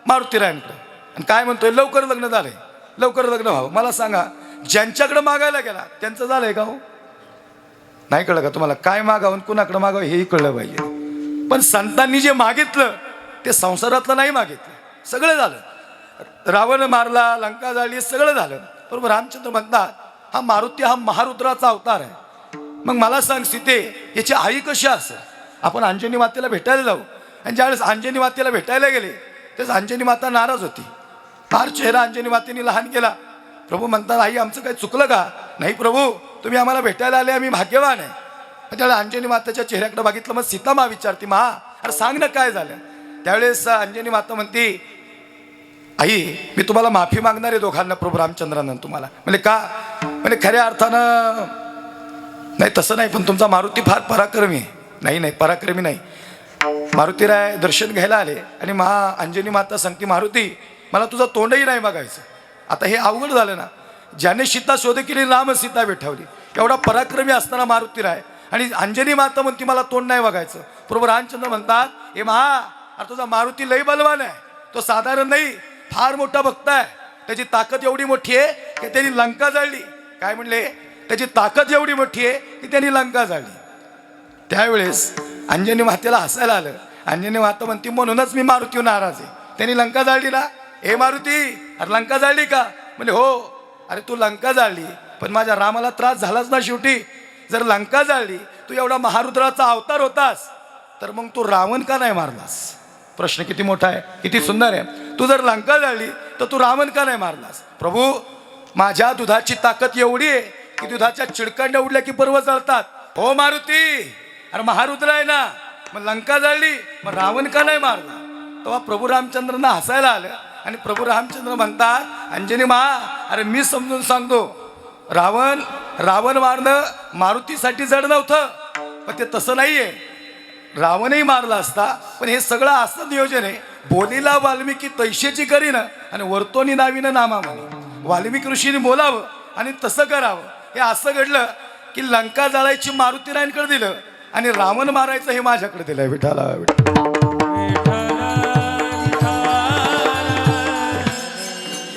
मारुतीरायांकडे. आणि काय म्हणतोय, लवकर लग्न झालंय, लवकर लग्न व्हावं. मला सांगा, ज्यांच्याकडे मागायला गेला त्यांचं झालंय का हो? नाही कळलं का तुम्हाला? काय मागावं कुणाकडे मागावं हेही कळलं पाहिजे. पण संतांनी जे मागितलं ते संसारातलं नाही मागितलं. सगळं झालं, रावण मारला, लंका जाळली, सगळं झालं. बरोबर. रामचंद्र म्हणतात हा मारुती हा महारुद्राचा अवतार आहे. मग मला सांग सीते, याची आई कशी असेल? आपण अंजनी मातेला भेटायला जाऊ. आणि ज्यावेळेस अंजनी मातेला भेटायला गेले तेच अंजनी माता नाराज होती. फार चेहरा अंजनी मातेने लहान केला. प्रभू म्हणतात, आई आमचं काही चुकलं का? नाही प्रभू, तुम्ही आम्हाला भेटायला आले, आम्ही भाग्यवान आहे. त्यावेळेस अंजनी मातेच्या चेहऱ्याकडे बघितलं. मग सीता मा विचारते, मा अरे सांग ना काय झालं? त्यावेळेस अंजनी माता म्हणते, आई मी तुम्हाला माफी मागणार आहे दोघांना, प्रभू रामचंद्रानं तुम्हाला. म्हणजे का? म्हणजे खऱ्या अर्थानं नाही, तसं नाही, पण तुमचा मारुती फार पराक्रमी आहे. नाही नाही, पराक्रमी नाही. मारुतीराय दर्शन घ्यायला आले आणि अंजनी माता सांगते, मारुती मला तुझं तोंडही नाही बघायचं. आता हे अवघड झालं ना. ज्याने सीता शोध केली, राम सीता भेटावली. एवढा पराक्रमी असताना मारुतीराय आणि अंजनी माता म्हणती मला तोंड नाही बघायचं. प्रभू रामचंद्र म्हणतात, हे अरे तुझा मारुती लई बलवान आहे, तो साधारण नाही, फार मोठा भक्त आहे. त्याची ताकद एवढी मोठी आहे की त्यांनी लंका जाळली. काय म्हणले? त्याची ताकद एवढी मोठी आहे की त्यांनी लंका जाळली. त्यावेळेस अंजनी मातेला हसायला आलं. अंजनी माता म्हणती, म्हणूनच मी मारुतीवर नाराज आहे, त्यांनी लंका जाळली ना. हे मारुती, अरे लंका जाळली का? म्हणजे हो. अरे तू लंका जाळली, पण माझ्या रामाला त्रास झालाच ना शेवटी. जर लंका जाळली, तू एवढा महारुद्राचा अवतार होतास, तर मग तू रावण का नाही मारलास? प्रश्न किती मोठा आहे, किती सुंदर आहे. तू जर लंका जाळली तर तू रावण का नाही मारलास? प्रभू, माझ्या दुधाची ताकद एवढी आहे की दुधाच्या चिडकांड्या उडल्या की पर्वत जळतात. हो मारुती, अरे महारुद्र आहे ना, मग लंका जाळली, मग रावण का नाही मारला? तेव्हा प्रभू रामचंद्रांना हसायला आलं. आणि प्रभू रामचंद्र म्हणतात, अंजनी अरे मी समजून सांगतो, रावण मारणं मारुतीसाठी जड नव्हतं, पण ते तसं नाहीये. रावणही मारला असता, पण हे सगळं असं नियोजन आहे. बोलीला वाल्मिकी तैशेची करीन आणि वर्तोनी नावीनं नामा म्हणे. वाल्मिकी ऋषीने बोलावं आणि तसं करावं. हे असं घडलं की लंका जाळायची मारुतीरायांकडे दिलं आणि रावण मारायचं हे माझ्याकडे दिलंय. विठाला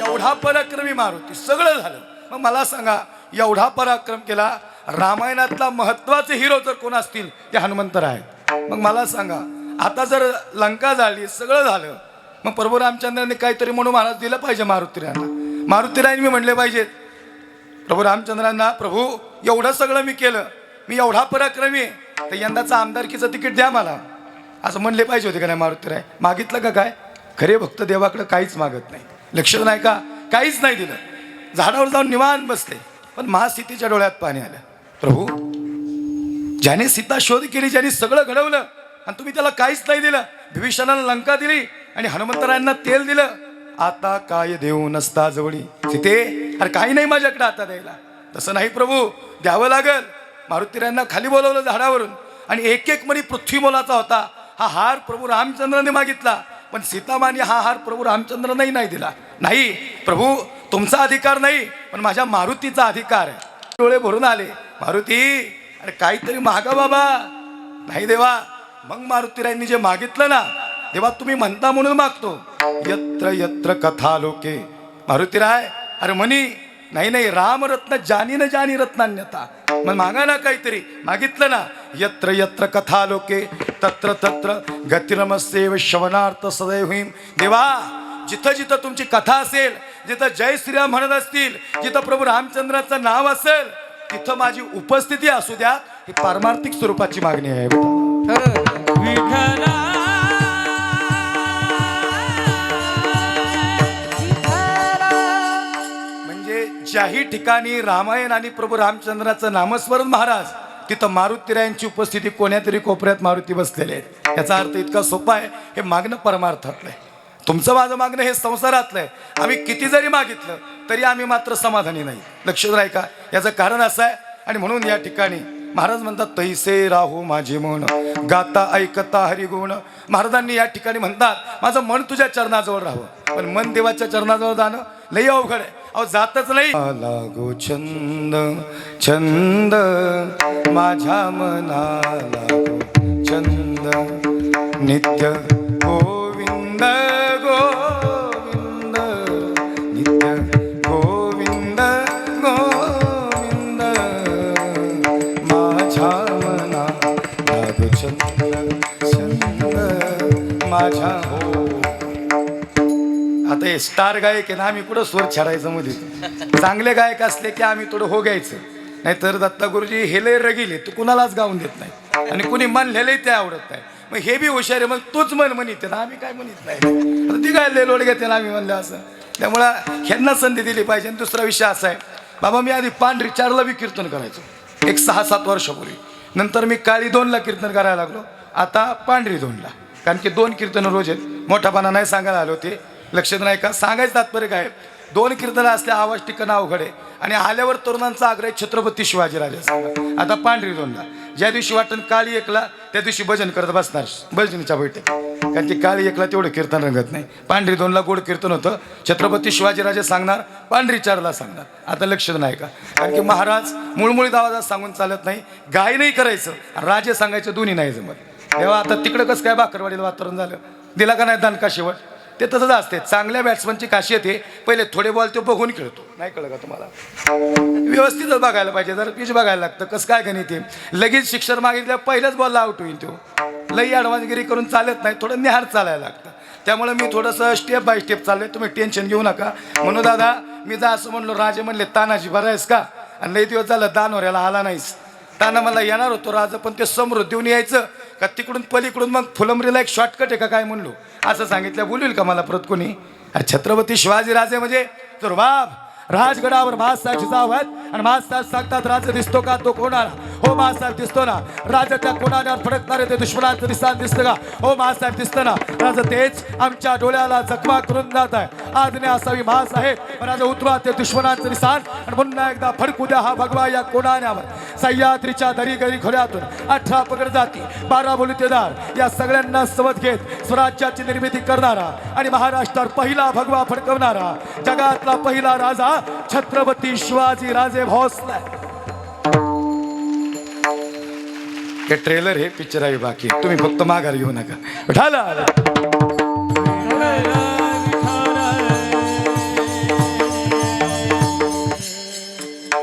एवढा पराक्रमी मारुती, सगळं झालं. मग मला सांगा, एवढा पराक्रम केला. रामायणातला महत्वाचे हिरो जर कोण असतील ते हनुमंतर आहेत. मग मला सांगा, आता जर लंका जाळली, सगळं झालं, मग प्रभू रामचंद्रांनी काहीतरी म्हणून महाराज दिलं पाहिजे मारुतीरायांना. मारुतीरायांनी मी म्हणले पाहिजेत प्रभू रामचंद्रांना, प्रभू एवढं सगळं मी केलं, मी एवढा पराक्रमी आहे, तर यंदाचं आमदारकीचं तिकीट द्या मला, असं म्हणले पाहिजे होते का नाही मारुतीराय? मागितलं का काय? खरे भक्त देवाकडे काहीच मागत नाही. लक्ष नाही का? काहीच नाही दिलं. झाडावर जाऊन निवांत बसले. पण महासीतेच्या डोळ्यात पाणी आलं. प्रभू, ज्याने सीता शोध केली, ज्याने सगळं घडवलं, आणि तुम्ही त्याला काहीच नाही दिलं. विभीषणाला लंका दिली आणि हनुमंतरायांना तेल दिलं. आता काय देऊ नसता जवळी सीते? अरे काही नाही माझ्याकडे आता द्यायला. तसं नाही प्रभू, द्यावं लागल. मारुतीरायांना खाली बोलवलं झाडावरून आणि एक एक मणी पृथ्वी मोलाचा होता. हा हार प्रभू रामचंद्राने मागितला, पण सीतामाने हा हार प्रभू रामचंद्रांनाही नाही दिला. नाही प्रभू, तुमचा अधिकार नाही, पण माझ्या मारुतीचा अधिकार आहे. डोळे भरून आले. मारुती, अरे काहीतरी मागा बाबा. नाही देवा. मग मारुतीरायांनी जे मागितलं ना, देवा तुम्ही म्हणता म्हणून मागतो. यत्र यत्र कथा लोके. मारुतीराय, अरे म्हणी नाही नाही, रामरत्न जानी न जानी रत्नान्यता. मग मागा ना काहीतरी. मागितलं ना, यत्र यत्र कथा लोके तत्र तत्र गतिरमस्येव श्रवणार्थ सदैव होईम. देवा, जिथं जिथं तुमची कथा असेल, जिथं जय श्रीराम म्हणत असतील, जिथं प्रभू रामचंद्राचं नाव असेल, तिथं माझी उपस्थिती असू द्या. ही पारमार्थिक स्वरूपाची मागणी आहे. म्हणजे ज्याही ठिकाणी रामायण आणि प्रभू रामचंद्राचं नामस्मरण महाराज, तिथं मारुतीरायांची उपस्थिती कोण्यातरी कोपऱ्यात मारुती बसलेले आहेत. याचा अर्थ इतका सोपा आहे. हे मागणं परमार्थातलं आहे. तुमचं माझं मागणं हे संसारातलं आहे. आम्ही किती जरी मागितलं तरी आम्ही मात्र समाधानी नाही. लक्षात राही का? याचं कारण असं आहे. आणि म्हणून या ठिकाणी महाराज म्हणतात तैसे राहू माझे मन गाता ऐकता हरिगुण. महाराजांनी या ठिकाणी म्हणतात माझं मन तुझ्या चरणाजवळ राहावं, पण मन देवाच्या चरणाजवळ जाणं लई अवघड आहे. अहो जातच नाही. लागो छंद छंद माझ्या मनाला छंद नित्य गोविंद गोविंद नित्य गोविंद गोविंद माझ्या मना लागो छंद छंद माझ्या. हो आता हे स्टार गायक आहे ना, आम्ही कुठं स्वर छाडायचं मध्ये. चांगले गायक असले की आम्ही थोडं हो घ्यायचं, नाहीतर दत्ता गुरुजी हेले रगिले तू कुणालाच गाऊन देत नाही आणि कुणी म्हणलेलंही ते आवडत नाही. मग हे बी हुशार आहे, मग तूच म्हण म्हणते ना, आम्ही काय म्हणत नाही. आता ती काय लोड घेते ना आम्ही म्हणलं असं. त्यामुळं ह्यांना संधी दिली पाहिजे. आणि दुसरा विषय असा आहे बाबा, मी आधी पांढरी 4ला बी कीर्तन करायचो एक 6-7 वर्षापूर्वी. नंतर मी काळी 2ला कीर्तन करायला लागलो, आता पांढरी 2ला. कारण की 2 कीर्तन रोज आहेत. मोठापणा नाही सांगायला आलो ते, लक्षात नाही का. सांगायचं तात्पर्य काय, 2 कीर्तन असल्या आवाज टिकणं अवघड आहे. आणि आल्यावर तरुणांचा आग्रह छत्रपती शिवाजीराजे सांगा. आता पांढरी 2ला, ज्या दिवशी वाटण काळी 1ला त्या दिवशी भजन करत बसणार भजनीच्या बैठक. कारण की काळी 1ला तेवढं कीर्तन रंगत नाही. पांढरी 2ला गोड कीर्तन होतं. छत्रपती शिवाजीराजे सांगणार, पांढरी 4ला सांगणार. आता लक्षात नाही का. कारण की महाराज मुळमुळीत आवाजात सांगून चालत नाही, गाय नाही करायचं राजे सांगायचं, दोन्ही नाही जमत. तेव्हा आता तिकडं कसं काय बाकरवाडीला वातावरण झालं, दिला का नाही दणका शेवट. ते तसंच असते. चांगल्या बॅट्समनची खासियत आहे पहिले थोडे बॉल तो बघून खेळतो. नाही कळलं का तुम्हाला. व्यवस्थितच बघायला पाहिजे, जर पिच बघायला लागतं कसं काय गणित आहे. लगेच शिक्षण मागितल्या पहिल्याच बॉलला आउट होईल तो. लई ॲडव्हान्सगिरी करून चालत नाही, थोडं निहार चालायला लागतं. त्यामुळे मी थोडंसं स्टेप बाय स्टेप चाललोय, तुम्ही टेन्शन घेऊ नका. म्हणून दादा मी जा असं म्हणलो, राजे म्हणले तानाजी बरा आहेस का, आणि लई दिवस झालं दानोऱ्याला आला नाहीस. ताना मला येणार होतो राजा, पण ते समृद्ध देऊन यायचं का तिकडून पलीकडून मग फुलंबरीला एक शॉर्टकट आहे का काय म्हणलो. असं सांगितलं, बोलूल का मला परत कोणी. छत्रपती शिवाजीराजे म्हणजे तर बाप राजगडावर महासाहेब जिजावत आणि महासाहेब सांगतात राजा दिसतो का, तो कोणाला. हो महासाहेब दिसतो ना. राजा त्या कोणाला फडकणारे ते दुश्मनाचं निशाण दिसतं का. हो महासाहेब दिसतं ना. राजा तेच आमच्या डोळ्याला जखमा करून जात आहे. आजने असावी महासाहेब राजा उतरा ते दुश्मनाचं निशाण आणि पुन्हा एकदा फडकू द्या हा भगवा या कोणावर. सह्याद्रीच्या दरी गरी खोऱ्यातून 18 पगड जाती 12 बुलतेदार या सगळ्यांना सोबत घेत स्वराज्याची निर्मिती करणारा आणि महाराष्ट्रात पहिला भगवा फडकवणारा जगातला पहिला राजा छत्रपती शिवाजी राजे भोसले. हे ट्रेलर हे पिक्चर आहे, बाकी तुम्ही फक्त माघार घेऊ नका. उठाला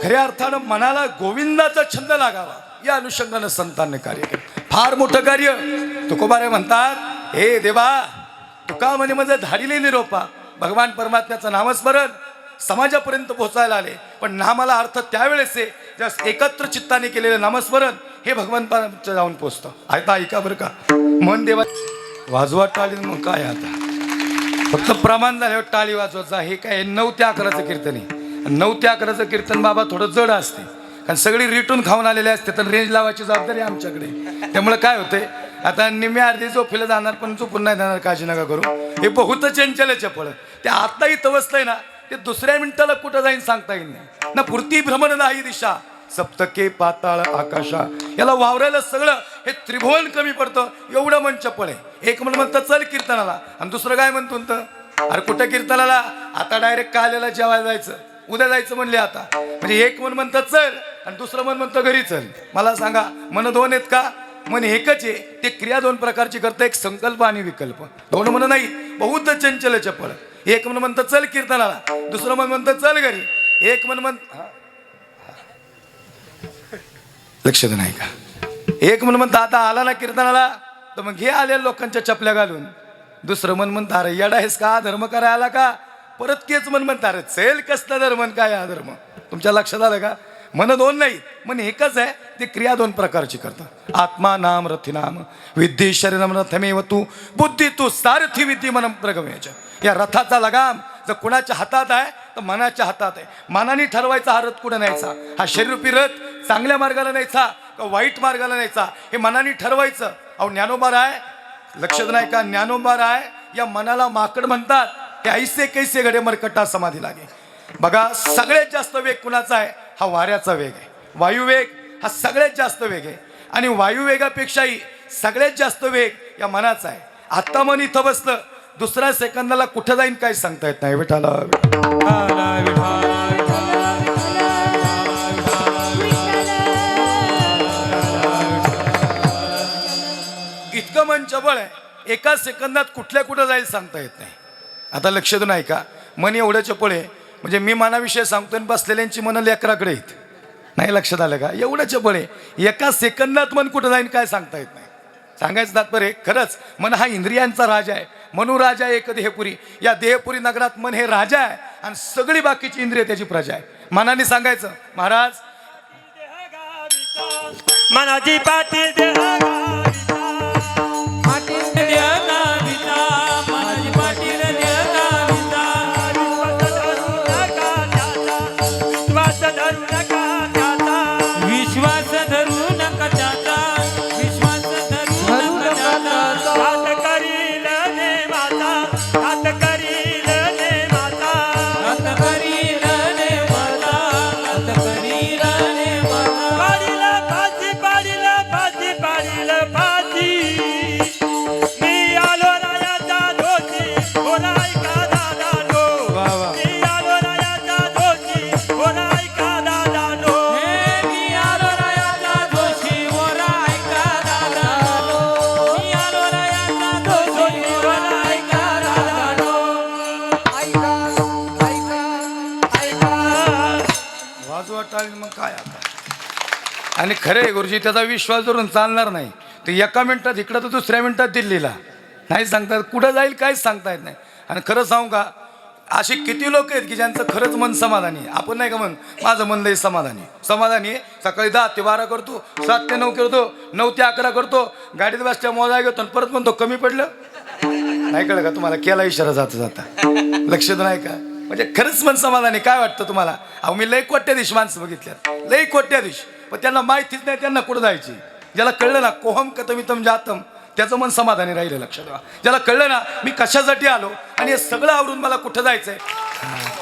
खऱ्या अर्थानं मनाला गोविंदाचा छंद लागावा या अनुषंगानं संतांनी कार्य केलं. फार मोठं कार्य. तुकोबारे म्हणतात, हे देवा तुका म्हणे माझं धाडिले निरोपा. भगवान परमात्म्याचं नामस्मरण समाजापर्यंत पोहोचायला आले, पण नामाला अर्थ त्यावेळेस आहे ज्या एकत्र चित्ताने केलेलं नामस्मरण हे भगवंतापर्यंत जाऊन पोहोचतं. आता ऐका बरं का, मन देवा वाजवा टाळी. मग काय आता फक्त प्रमाण झाल्यावर टाळी वाजवायचा हे काय 9 ते 11चं कीर्तन आहे. 9 ते 11चं कीर्तन बाबा थोडं जड असते, कारण सगळी रिटून खाऊन आलेले असते, तर रेंज लावायची जबाबदारी आमच्याकडे. त्यामुळे काय होतंय, आता निम्म्या अर्धी झोपीला जाणार पण झोपून नाही जाणार, काळजी नका करू. हे बहुत चंचल चपळ ते आत्ताही तवसलंय ना, ते दुसऱ्या मिनिटाला कुठं जाईन सांगता येईल नाही ना. पुरती भ्रमण नाही दिशा सप्तके पाताळ आकाशा. याला वावरायला सगळं हे त्रिभुवन कमी पडतं, एवढं मन चपळ आहे. एक म्हणतं चल कीर्तनाला आणि दुसरं काय म्हणतो, अरे कुठं कीर्तनाला, आता डायरेक्ट काल्याला जेवायला जायचं, उद्या जायचं म्हणले. आता म्हणजे एक मन म्हणतं चल आणि दुसरं मन म्हणतं घरी चल. मला सांगा मन 2 आहेत का. मन एकच आहे. ते क्रिया 2 प्रकारची करतं, एक संकल्प आणि विकल्प. 2 मन नाही, बहुत चंचल चपळ. एक मन म्हणतं चल कीर्तनाला, दुसरं मन म्हणतं चल घरी. एक मन लक्षात नाही का. एक मन म्हणतं आता आला ना कीर्तनाला तर मग घे आलेल्या लोकांच्या चपल्या घालून. दुसरं मन म्हणतं अरे येडा आहेस का, धर्म करायला आला का. परत तेच मन म्हणतं अरे चल कसला धर्म काय हा धर्म. तुमच्या लक्षात आलं का. मन 2 नाही, मन एकच आहे. ते क्रिया 2 प्रकारची करतात. आत्मा नाम रथी नाम विद्धी शरीरम रथमेव तू बुद्धी तू सारथी विद्धी मनम प्रगमेच्या. या रथाचा लगाम जर कुणाच्या हातात आहे तर मनाच्या हातात आहे. मनाने ठरवायचा हा रथ कुठं न्यायचा. हा शरीरूपी रथ चांगल्या मार्गाला न्यायचा का वाईट मार्गाला न्यायचा हे मनाने ठरवायचं. अहो ज्ञानोबा आहे, लक्षात नाही का. ज्ञानोबा आहे या मनाला माकड म्हणतात. ते ऐसे कैसे घडे मरकटा समाधी लागे. बघा सगळ्यात जास्त वेग कुणाचा आहे, हा वाऱ्याचा वेग आहे. वायुवेग हा सगळ्यात जास्त वेग आहे आणि वायुवेगापेक्षाही सगळ्यात जास्त वेग या मनाचा आहे. आत्ता मन इथं बसलं, दुसऱ्या सेकंदाला कुठं जाईन काय सांगता येत नाही. विठाला इतकं मन चबळ आहे, एका सेकंदात कुठल्या कुठं जाईल सांगता येत नाही. आता लक्ष देऊन ऐका, मन एवढं चपळ आहे म्हणजे मी मनाविषयी सांगतोय, बसलेल्यांची मन लेकराकडे आहेत. नाही लक्षात आलं का? एवढं चपळ आहे, एका सेकंदात मन कुठं जाईल काय सांगता येत नाही. सांगायचं तात्पर्य खरंच मन हा इंद्रियांचा राजा आहे. मनुराजा एक देहपुरी, या देहपुरी नगरात मन हे राजा आहे आणि सगळी बाकीची इंद्रिय त्याची प्रजा आहे. मनाने सांगायचं महाराज मनाची पाटील मग काय आता. आणि खरे गुरुजी त्याचा विश्वास धरून चालणार नाही. ते एका मिनिटात इकडं तर दुसऱ्या मिनिटात दिल्लीला नाही सांगता येत, कुठं जाईल काहीच सांगता येत नाही. आणि खरं सांगू का, असे किती लोक आहेत की ज्यांचं खरंच मन समाधानी आहे. आपण नाही का म्हण माझं मन लई समाधानी आहे. सकाळी 10 ते 12 करतो, 7 ते 9 करतो, 9 ते 11 करतो, गाडीत बसच्या मोजा घेतो आणि परत म्हणतो कमी पडलं. नाही कळलं का तुम्हाला? केला इशारा जाता जाता. लक्ष नाही का? म्हणजे खरंच मन समाधानी. काय वाटतं तुम्हाला? अहो मी लई कोट्याधीश माणसं बघितल्यात, लई कोट्याधीश, पण त्यांना माहितीच नाही त्यांना कुठं जायची. ज्याला कळलं ना कोहम कतमितम जातम, त्याचं मन समाधानी राहिलं. लक्षात ठेवा. ज्याला कळलं ना मी कशासाठी आलो आणि हे सगळं आवरून मला कुठं जायचंय,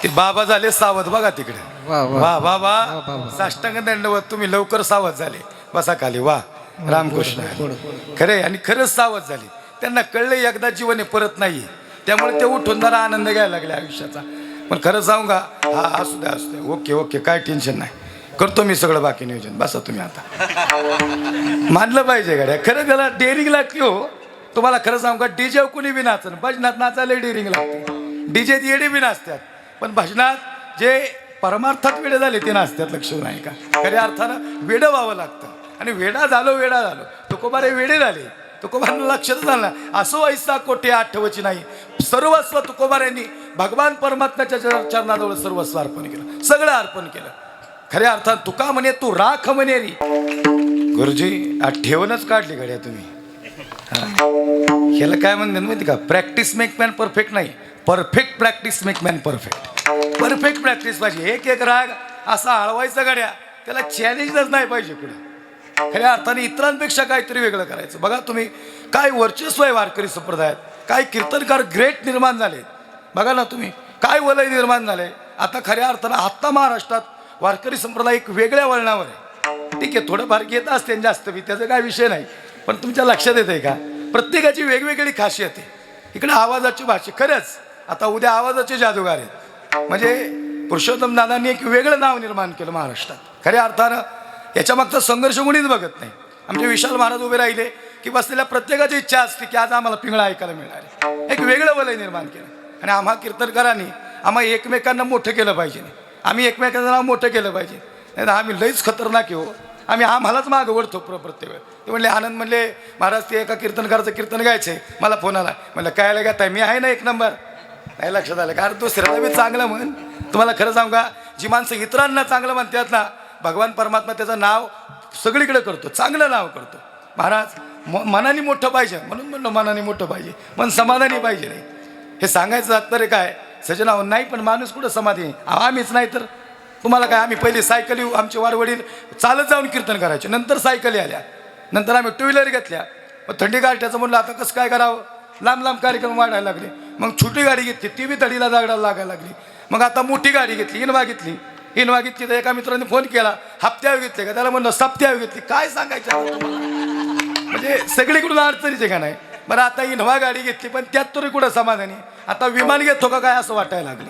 ते बाबा झाले सावध. बघा तिकडे, वा वा वा, साष्टांग दंडवत, तुम्ही लवकर सावध झाले. बसा खाली. वा रामकृष्ण. खरे आणि खरंच सावध झाले. त्यांना कळलं एकदा जीवन परत नाहीये, त्यामुळे ते उठून जरा आनंद घ्यायला लागले आयुष्याचा. पण खरं सांगू का, हा असू द्या असू द्या, ओके ओके, काय टेन्शन नाही, करतो मी सगळं बाकी नियोजन. बसा तुम्ही आता. मानलं पाहिजे गाड्या, खरं त्याला डेअरिंग लागते हो. तुम्हाला खरं सांगू का, डीजे कुणी बी नाचन, भजनात नाचायला डेअरिंग लागते. डीजेत येडे बी नाचतात, पण भजनात जे परमार्थात वेडे झाले ते नाचतात. लक्ष नाही का? खऱ्या अर्थानं वेडं व्हावं लागतं. आणि वेडा झालो तुकोबारे वेडे झाले. तुकोबांना लक्षात झालं, असो ऐसा कोठे आठवची नाही, सर्वस्व तुकोबाऱ्यांनी भगवान परमात्म्याच्या चरणाजवळ सर्वस्व अर्पण केलं, सगळं अर्पण केलं. खऱ्या अर्थात तुका म्हणे तू राख म्हणे री. गुरुजी ठेवूनच काढली गड्या तुम्ही. ह्याला काय म्हणतात माहिती का? प्रॅक्टिस मेक मॅन परफेक्ट नाही, perfect practice make man perfect. Perfect practice पाहिजे. एक एक राग असा हळवायचा गड्या, त्याला चॅलेंजच नाही पाहिजे कुठं. खऱ्या अर्थाने इतरांपेक्षा काहीतरी वेगळं करायचं. बघा तुम्ही काय वर्चस्व आहे वारकरी संप्रदायात, काय कीर्तनकार ग्रेट निर्माण झाले. बघा ना तुम्ही काय वलय निर्माण झाले. आता खऱ्या अर्थानं आत्ता महाराष्ट्रात वारकरी संप्रदाय एक वेगळ्या वळणावर आहे. ठीक आहे, थोडंफार घेत असते जास्त बी, त्याचा काय विषय नाही. पण तुमच्या लक्षात येत आहे का, प्रत्येकाची वेगवेगळी खासियत आहे. इकडे आवाजाची भाषा, खरंच आता उद्या आवाजाचे जादूगार आहेत. म्हणजे पुरुषोत्तम दादांनी एक वेगळं नाव निर्माण केलं महाराष्ट्रात. खऱ्या अर्थानं याच्या मागचा संघर्ष कोणीच बघत नाही. आमचे विशाल महाराज उभे राहिले की बसलेल्या प्रत्येकाची इच्छा असते की आज आम्हाला पिंगळा ऐकायला मिळणार आहे. एक वेगळं वलय निर्माण केलं. आणि आम्हा कीर्तनकारांनी आम्हा एकमेकांना मोठं केलं पाहिजे. आम्ही एकमेकांचं नाव मोठं केलं पाहिजे. नाही तर आम्ही लईच खतरनाक हो, आम्ही आम्हालाच मागं वळतो प्रत्येक वेळ. ते म्हणले आनंद म्हणले महाराज ते एका कीर्तनकाराचं कीर्तन गायचं आहे, मला फोन आला. म्हणलं काय लगात आहे, मी आहे ना 1 नंबर. नाही लक्षात आलं, कारण दुसऱ्याला मी चांगलं म्हण. तुम्हाला खरं सांगू का, जी माणसं इतरांना चांगलं म्हणतात ना, भगवान परमात्मा त्याचं नाव सगळीकडे करतो, चांगलं नाव करतो. महाराज मनाने मोठं पाहिजे, म्हणून म्हणलं मनाने मोठं पाहिजे, मन समाधानी पाहिजे. नाही हे सांगायचं तात्पर्य काय, सजनावर नाही, पण माणूस कुठं समाधी. आम्हीच नाही तर तुम्हाला काय, आम्ही पहिले सायकली, आमचे वारवडील चालत जाऊन कीर्तन करायचे, नंतर सायकली आल्या, नंतर आम्ही 2 व्हीलर घेतल्या. मग थंडी गाठ्याचं म्हणलं आता कसं काय करावं, लांब लांब कार्यक्रम वाढायला लागले. मग छोटी गाडी घेतली, ती बी तडीला जागडायला लागायला लागली. मग आता मोठी गाडी घेतली, इनोवा घेतली. इनोवा घेतली तर एका मित्राने फोन केला, हप्त्यावर घेतले का? त्याला म्हणलं सप्त्यावर घेतली. काय सांगायचं आता तुम्हाला? म्हणजे सगळीकडून अडचणीचे का नाही. बरं आता इनोवा गाडी घेतली पण त्यात तरी कुठं समाधानी. आता विमान घेतो का काय असं वाटायला लागले.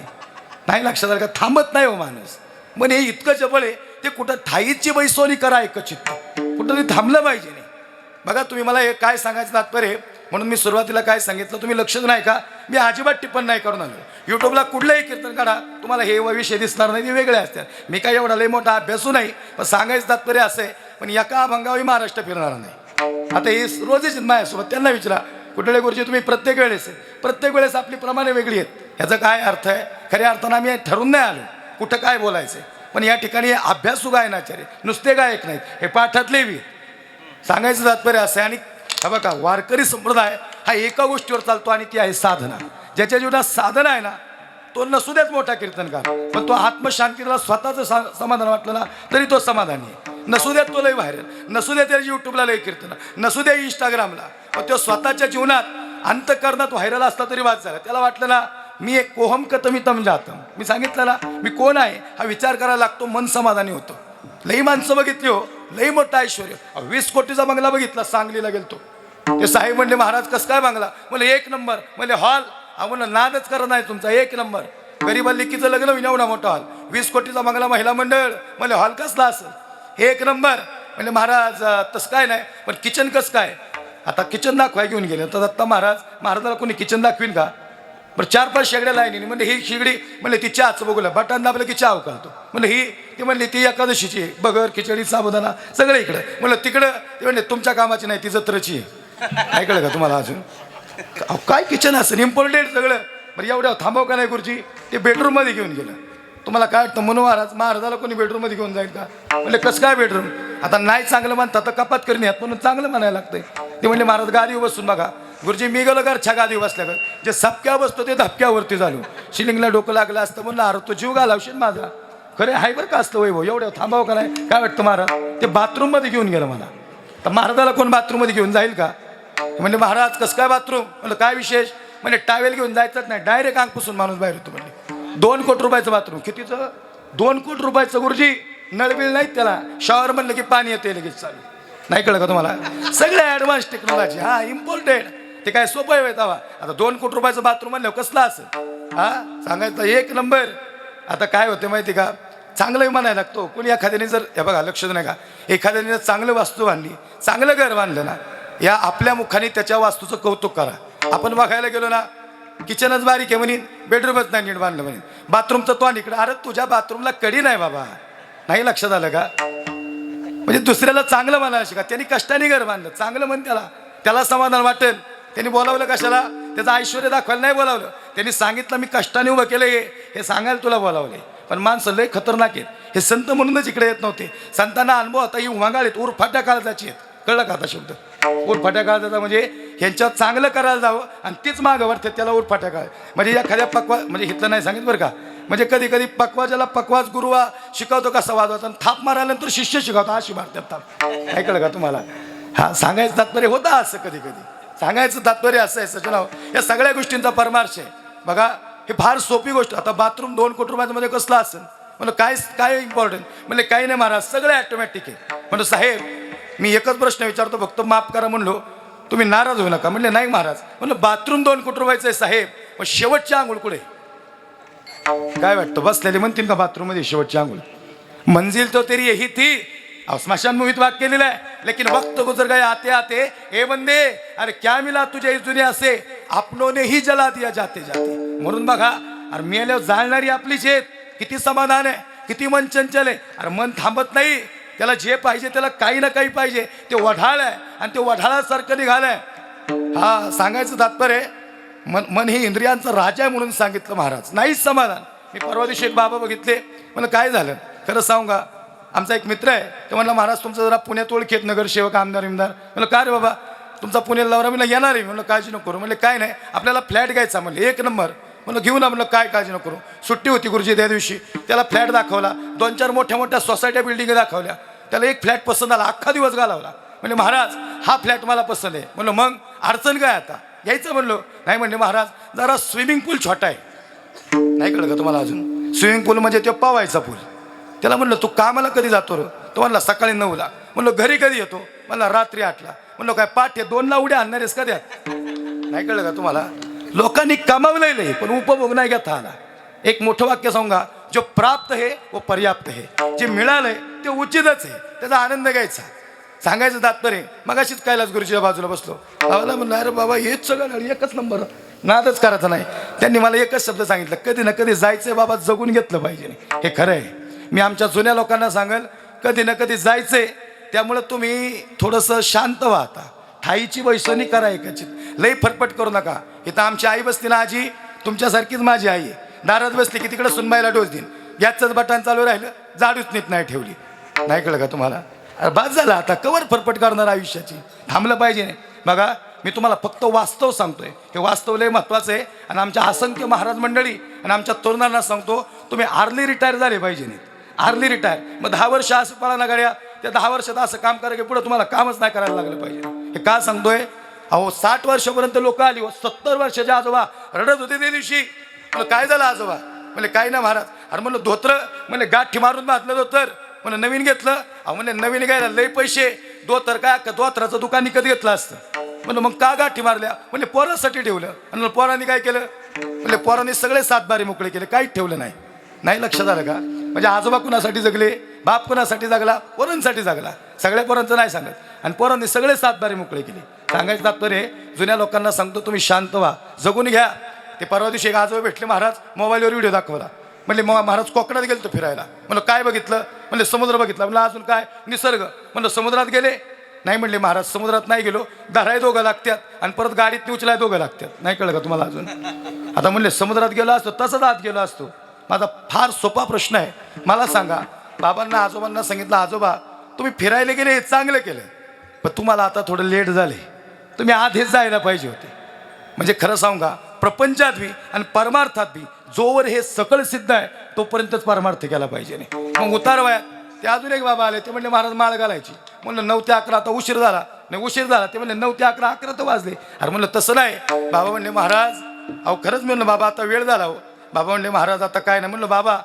नाही लक्षात आलं का? थांबत नाही हो माणूस. म्हणजे हे इतकं जवळ आहे ते कुठं ठाईची बैसोनी करा एकचित्त, कुठं तरी थांबलं पाहिजे नाही. बघा तुम्ही मला हे काय सांगायचं तात्पर्य, म्हणून मी सुरुवातीला काय सांगितलं तुम्ही लक्षच नाही का? मी अजिबात टिप्पण नाही करून आलो. यूट्यूबला कुठलंही कीर्तन काढा, तुम्हाला हे विषय दिसणार नाही, ते वेगळे असतात. मी काय एवढा लय मोठा अभ्यासू नाही, पण सांगायचं तात्पर्य असं आहे. पण एका अभंगावरही महाराष्ट्र फिरणार नाही. आता हे रोजच माझ्यासोबत, त्यांना विचारा कुठले गुरुजी तुम्ही प्रत्येक वेळेस आपली प्रमाणे वेगळी आहेत. ह्याचा काय अर्थ आहे? खऱ्या अर्थानं आम्ही ठरून नाही आलो कुठं काय बोलायचं. पण या ठिकाणी अभ्यासू गायनाचार्य नुसते गायक नाहीत, हे पाठातले बी. सांगायचं तात्पर्य असं आहे. आणि हा बघा वारकरी संप्रदाय हा एका गोष्टीवर चालतो आणि ती आहे साधना. ज्याच्या जीवनात साधना आहे ना तो नसू देत मोठा कीर्तनकार, पण तो आत्मशांतीला स्वतःचं समाधान वाटलं ना तरी तो समाधानी आहे. नसू देत तो लय व्हायरल, नसू देत त्याच्या यूट्यूबला लय कीर्तन, नसू दे इंस्टाग्रामला, पण तो स्वतःच्या जीवनात अंतकरणात व्हायरल असला तरी वाद झाला. त्याला वाटलं ना मी एक कोहम कतमितम जातम, मी सांगितलं ना मी कोण आहे हा विचार करायला लागतो, मन समाधानी होतं. लई माणसं बघितली हो, लई मोठं ऐश्वर्य. 20 कोटीचा बंगला बघितला, सांगलीला गेलतो. ते साहेब म्हणले महाराज कसं काय बंगला? म्हणले 1 नंबर. म्हणले हॉल? म्हणलं नादच करत नाही तुमचा, 1 नंबर. गरीबा लेकीचं लग्न होईन एवढा मोठा हॉल. 20 कोटीचा बंगला, महिला मंडळ. म्हणले हॉल कसला असेल? 1 नंबर. म्हणजे महाराज तसं काय नाही, पण किचन कसं काय? आता किचन दाखवाय घेऊन गेले तर दत्ता महाराजाला कोणी किचन दाखवीन का? बरं 4-5 शेगड्या लाईनीने. म्हणजे ही शेगडी म्हणले ती चहाचं बघूला, बटन दाबलं की चहा उकळतो. म्हणलं ही ती म्हणली ती एकादशीची आहे, बगर खिचडी साबुदाणा सगळं इकडं. म्हणलं तिकडं ते म्हणले तुमच्या कामाची नाही ती जत्रची आहे. ऐकलं का तुम्हाला अजून? काय किचन असेल इम्पॉर्टंट सगळं. बरं एवढ्या थांबव का नाही गुरुजी? ते बेडरूममध्ये घेऊन गेलं. तुम्हाला काय वाटतं म्हणून महाराजाला कोणी बेडरूममध्ये घेऊन जाईल का? म्हणले कसं काय बेडरूम? आता नाही चांगलं म्हणतात तर कपात करून यात म्हणून चांगलं म्हणायला लागतंय. ते म्हणले महाराज गादीवर बसून बघा. गुरुजी मी गेलो घरच्या गादीवर बसल्या जे सपक्या बसतो ते धपक्यावरती झालो. शिलिंगला डोकं लागलं असतं म्हणलं अरे तो जीव घालावशील माझा. खरे हाय बरं का असतं वैभव, एवढं थांबावं का नाही? काय वाटतं महाराज? ते बाथरूममध्ये घेऊन गेलं मला. तर महाराजाला कोण बाथरूममध्ये घेऊन जाईल का? म्हणजे महाराज कसं काय बाथरूम? म्हणलं काय विशेष? म्हणजे टावेल घेऊन जायचंच नाही, डायरेक्ट अंग पुसून माणूस बाहेर होतो. म्हणजे 2 कोटी रुपयाचं बाथरूम. कितीचं? 2 कोटी रुपयाचं गुरुजी. नळबिळ नाहीत त्याला, शॉवर म्हणलं की पाणी येते लगेच चालू. नाही कळलं का तुम्हाला? सगळं ॲडव्हान्स टेक्नॉलॉजी. हा इम्पॉर्टंट. ते काय सोपं आहे तवा? आता 2 कोटी रुपयाचं बाथरूम म्हणलं कसलं असेल? हा सांगायचं 1 नंबर. आता काय होते माहिती का? चांगलं म्हणायला लागतो. कोणी एखाद्याने जर हे बघा लक्ष नाही का, एखाद्याने जर चांगलं वास्तू बांधली, चांगलं घर बांधलं ना, या आपल्या मुखाने त्याच्या वास्तूचं कौतुक करा. आपण बघायला गेलो ना किचनच बारीक आहे म्हणेन, बेडरूमच नाही नीट बांधलं म्हणेन, बाथरूमचं तो इकडं. अरे तुझ्या बाथरूमला कडी नाही बाबा. नाही लक्षात आलं का? म्हणजे दुसऱ्याला चांगलं म्हणायला शिका. त्यांनी कष्टाने घर बांधलं, चांगलं म्हण त्याला समाधान वाटेल. त्यांनी बोलावलं कशाला? त्याचं ऐश्वर्य दाखवायला नाही बोलावलं. त्यांनी सांगितलं मी कष्टाने उभं केलं हे सांगायला तुला बोलावले. पण माणसं लय खतरनाक आहेत. हे संत म्हणूनच इकडे येत नव्हते. संतांना अनुभव आता ही उमागाळीत उरफाट्या काळजाची आहेत. कळलं का आता शब्द? उरफाट्या काळजाचा म्हणजे ह्यांच्यात चांगलं करायला जावं आणि तीच मागं वाटते त्याला उरफाट्या काळ. म्हणजे एखाद्या म्हणजे हिथलं नाही सांगितलं बरं का. म्हणजे कधी कधी पक्वाजाला पक्वाज गुरुवा शिकवतो कसा वाजवायचा आणि थाप मारायनंतर शिष्य शिकवतो अशी मारतात थाप. ऐकलं का तुम्हाला? हा सांगायचं तात्पर्य होता असं. कधी कधी सांगायचं तात्पर्य असं आहे सजनाव. या सगळ्या गोष्टींचा परमार्श आहे. बघा हे फार सोपी गोष्ट. आता बाथरूम 2 कोटी रुपयामध्ये कसलं असेल? म्हणलं काय इम्पॉर्टंट? म्हणजे काही नाही महाराज, सगळं ॲटोमॅटिक आहे. म्हणलं साहेब मी एकच प्रश्न विचारतो फक्त माफ करा. म्हणलो तुम्ही नाराज होऊ नका. म्हणले नाही महाराज. म्हणलं बाथरूम 2 कोटी रुपयाचं आहे साहेब, पण शेवटची आंघोळ कुठे? काय वाटतं? बसलेले म्हणतील का बाथरूममध्ये शेवटची आंघोळ? मंजिल तो तेरी यही थी. स्मशान मूवीत वाक्य केलेलं आहे. लेकिन वक्त गुजर गए आते आते ए बंदे अरे क्या मिला तुझे इस दुनिया से, अपनों ने ही जला दिया जाते जाते. म्हणून बघा अरे मेल्यावर जाळणारी आपलीच आहेत. किती समाधान आहे, किती मन चंचल आहे. अरे मन थांबत नाही. त्याला जे पाहिजे त्याला काही ना काही पाहिजे. ते वढाळ आहे आणि ते वढाळासारखं निघालंय. हा सांगायचं तात्पर्य मन हे इंद्रियांचा राजा आहे म्हणून सांगितलं महाराज. नाहीच समाधान. मी परवा दिवशी एक बाबा बघितले. म्हणलं काय झालं? खरं सांगू का? आमचा एक मित्र आहे. ते म्हणलं महाराज तुमचं जरा पुण्यात ओळखीत नगरसेवक आमदार इमदार. म्हणलं का रे बाबा तुमचा पुण्याला लावरा? म्हणलं येणार आहे. म्हणलं काळजी नको करू. म्हणले काय नाही आपल्याला फ्लॅट घ्यायचा. म्हणलं 1 नंबर. म्हणलं घेऊ ना. म्हणलं काय काळजी नको करू. सुट्टी होती गुरुजी त्या दिवशी. त्याला फ्लॅट दाखवला. 2-4 मोठ्या मोठ्या सोसायट्या बिल्डिंग दाखवल्या. त्याला एक फ्लॅट पसंत आला. अख्खा दिवस घालवला. म्हणजे महाराज हा फ्लॅट मला पसंत आहे. म्हणलं मग अडचण काय आता घ्यायचं? म्हणलो नाही. म्हणले महाराज जरा स्विमिंग पूल छोटा आहे. नाही कळलं का तुम्हाला अजून? स्विमिंग पूल म्हणजे तो पावायचा पूल. त्याला म्हणलं तू कामाला कधी जातो रे? तो म्हणला सकाळी 9ला. म्हणलं घरी कधी येतो? म्हणला रात्री 8ला. म्हणलं काय पाठ्य 2ला उड्या आणणार आहेस का त्यात? नाही कळलं का तुम्हाला? लोकांनी कमावलेलं पण उपभोग नाही घेता आला. एक मोठं वाक्य सांगा, जो प्राप्त आहे वो पर्याप्त आहे. जे मिळालंय ते उचितच आहे, त्याचा आनंद घ्यायचा. सांगायचं तात्पर्य मग अशीच कैलास गुरुजीच्या बाजूला बसलो. बाबाला म्हणलं अरे बाबा हेच सगळं एकच नंबर, नादच करायचा नाही. त्यांनी मला एकच शब्द सांगितलं, कधी ना कधी जायचंय बाबा, जगून घेतलं पाहिजे. हे खरं आहे. मी आमच्या जुन्या लोकांना सांगेल, कधी ना कधी जायचंय. त्यामुळं तुम्ही थोडंसं शांत व्हा. आता ठाईची वैसणी करा एकाची, लई फटफट करू नका. इथं आमची आई बसती ना, आजी तुमच्यासारखीच माझी आई आहे. दारात बसली की तिकडे सुनबाईला डोस देईन. गॅसचंच बटन चालू राहिलं, जाडूच नीट नाही ठेवली. नाही कळलं का तुम्हाला? अरे बाद झाला आता, कवर फरफट करणार आयुष्याची. थांबलं पाहिजे नाही. बघा मी तुम्हाला फक्त वास्तव सांगतोय. हे वास्तव लय महत्वाचं आहे. आणि आमच्या असंख्य महाराज मंडळी आणि आमच्या तरुणांना सांगतो, तुम्ही आर्ली रिटायर झाले पाहिजे नाही. आर्ली रिटायर मग 10 वर्ष असं पळाना गाड्या, त्या 10 वर्षात असं काम करा की पुढे तुम्हाला कामच नाही करायला लागलं पाहिजे. हे का सांगतोय? अहो 60 वर्षापर्यंत लोक आली, 70 वर्षाच्या आजोबा रडत होते त्या दिवशी. म्हणलं काय झालं आजोबा? म्हणजे काय ना महाराज. अरे म्हणलं धोत्र, म्हणजे गाठी मारून बांधलं धोतर. म्हणलं नवीन घेतलं. अहो म्हणजे नवीन घ्यायला लय पैसे. धोतर काय धोत्राचं दुकान विकत घेतलं असतं. म्हणलं मग का गाठी मारल्या? म्हणजे पोरासाठी ठेवलं. आणि पोरांनी काय केलं? म्हणजे पोरांनी सगळे 7 बारे मोकळे केले, काहीच ठेवलं नाही. नाही लक्षात आलं का? म्हणजे आजोबा कुणासाठी जगले, बाप कुणासाठी जगला? पोरांसाठी जगला. सगळ्या पोरांचं नाही सांगत. आणि पोरांनी सगळे 7 बारे मोकळे केले. सांगायचं तात्पर्य जुन्या लोकांना सांगतो, तुम्ही शांत व्हा, जगून घ्या. ते परवा दिवशी एक आजोबा भेटले महाराज, मोबाईलवर व्हिडिओ दाखवला. म्हणले महाराज कोकणात गेलो तो फिरायला. म्हणलं काय बघितलं? म्हणले समुद्र बघितला. म्हणलं अजून काय? निसर्ग. म्हणलं समुद्रात गेले? नाही म्हणले महाराज समुद्रात नाही गेलो, धराय दोघं लागतात आणि परत गाडीत उचलाय दोघं लागतात. नाही कळलं का तुम्हाला अजून? आता म्हणले समुद्रात गेलो असतो, तसंच आत गेलो असतो. माझा फार सोपा प्रश्न आहे, मला सांगा. बाबांना आजोबांना सांगितलं, आजोबा तुम्ही फिरायला गेले हे चांगलं केलं, पण तुम्हाला आता थोडं लेट झाले, तुम्ही आधीच जायला पाहिजे होते. म्हणजे खरं सांगू का, प्रपंचात बी आणि परमार्थात बी जोवर हे सकळ सिद्ध आहे तोपर्यंतच परमार्थ केला पाहिजे. नाही मग उतार वयात ते अजून एक बाबा आले. ते म्हणले महाराज माळ घालायची. म्हणलं 9 ते 11, आता उशीर झाला. नाही उशीर झाला. ते म्हणले 9 ते 11, 11 तर वाजले. अरे म्हणलं तसं नाही. बाबा म्हणले महाराज अहो खरंच. म्हणलं बाबा आता वेळ झाला हो. बाबा म्हणले महाराज आता काय नाही. म्हणलं बाबा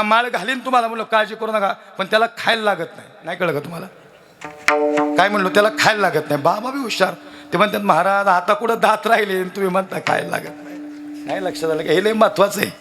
माळ घालीन तुम्हाला. म्हणलं काळजी करू नका, पण त्याला खायला लागत नाही. नाही कळलं का तुम्हाला? काय म्हणलो? त्याला खायला लागत नाही. बाबा बी हुशार. ते म्हणतात महाराज आता कुठं दात राहिले तुम्ही म्हणता खायला लागत नाही. नाही लक्षात आलं का? हे लय महत्वाचं आहे.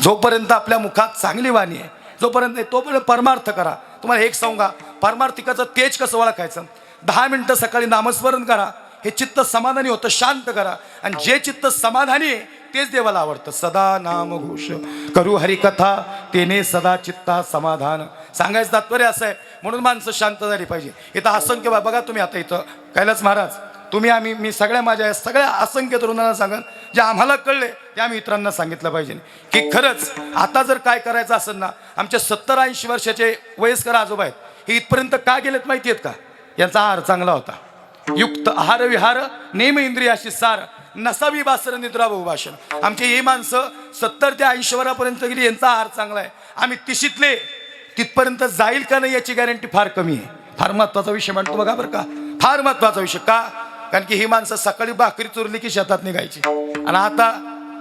जोपर्यंत आपल्या मुखात चांगली वाणी आहे, जोपर्यंत तोपर्यंत परमार्थ करा. तुम्हाला एक सांगा, परमार्थिकाचं तेज कसं ओळखायचं? 10 मिनिटं सकाळी नामस्मरण करा, हे चित्त समाधानी होतं. शांत करा. आणि जे चित्त समाधानी आहे तेच देवाला आवडतं. सदा नाम घोष करू हरिकथा, तेने सदा चित्ता समाधान. सांगायचं तात्पर्य असं आहे. म्हणून माणसं शांत झाली पाहिजे. इथं असंख्य बघा तुम्ही आता इथं कैलास महाराज, तुम्ही आम्ही मी सगळ्या माझ्या सगळ्या असंख्य तरुणांना सांगन, जे आम्हाला कळले ते आम्ही इतरांना सांगितलं पाहिजे की खरंच आता जर काय करायचं असेल ना, आमच्या 70-80 वर्षाचे वयस्कर आजोबा आहेत, हे इथपर्यंत का गेलेत माहिती आहेत का? यांचा आहार चांगला होता. युक्त आहार विहार नेम इंद्रियाशी सार, नसावी बासर निद्रा बहुभाषण. आमचे हे माणसं 70 ते 80 वरापर्यंत गेली, यांचा आहार चांगला आहे. आम्ही तिशीतले तिथपर्यंत जाईल का नाही याची गॅरंटी फार कमी आहे. फार महत्वाचा विषय म्हणतो बघा बरं का, फार महत्वाचा विषय. का? कारण की ही माणसं सकाळी भाकरी चुरली की शेतात निघायची. आणि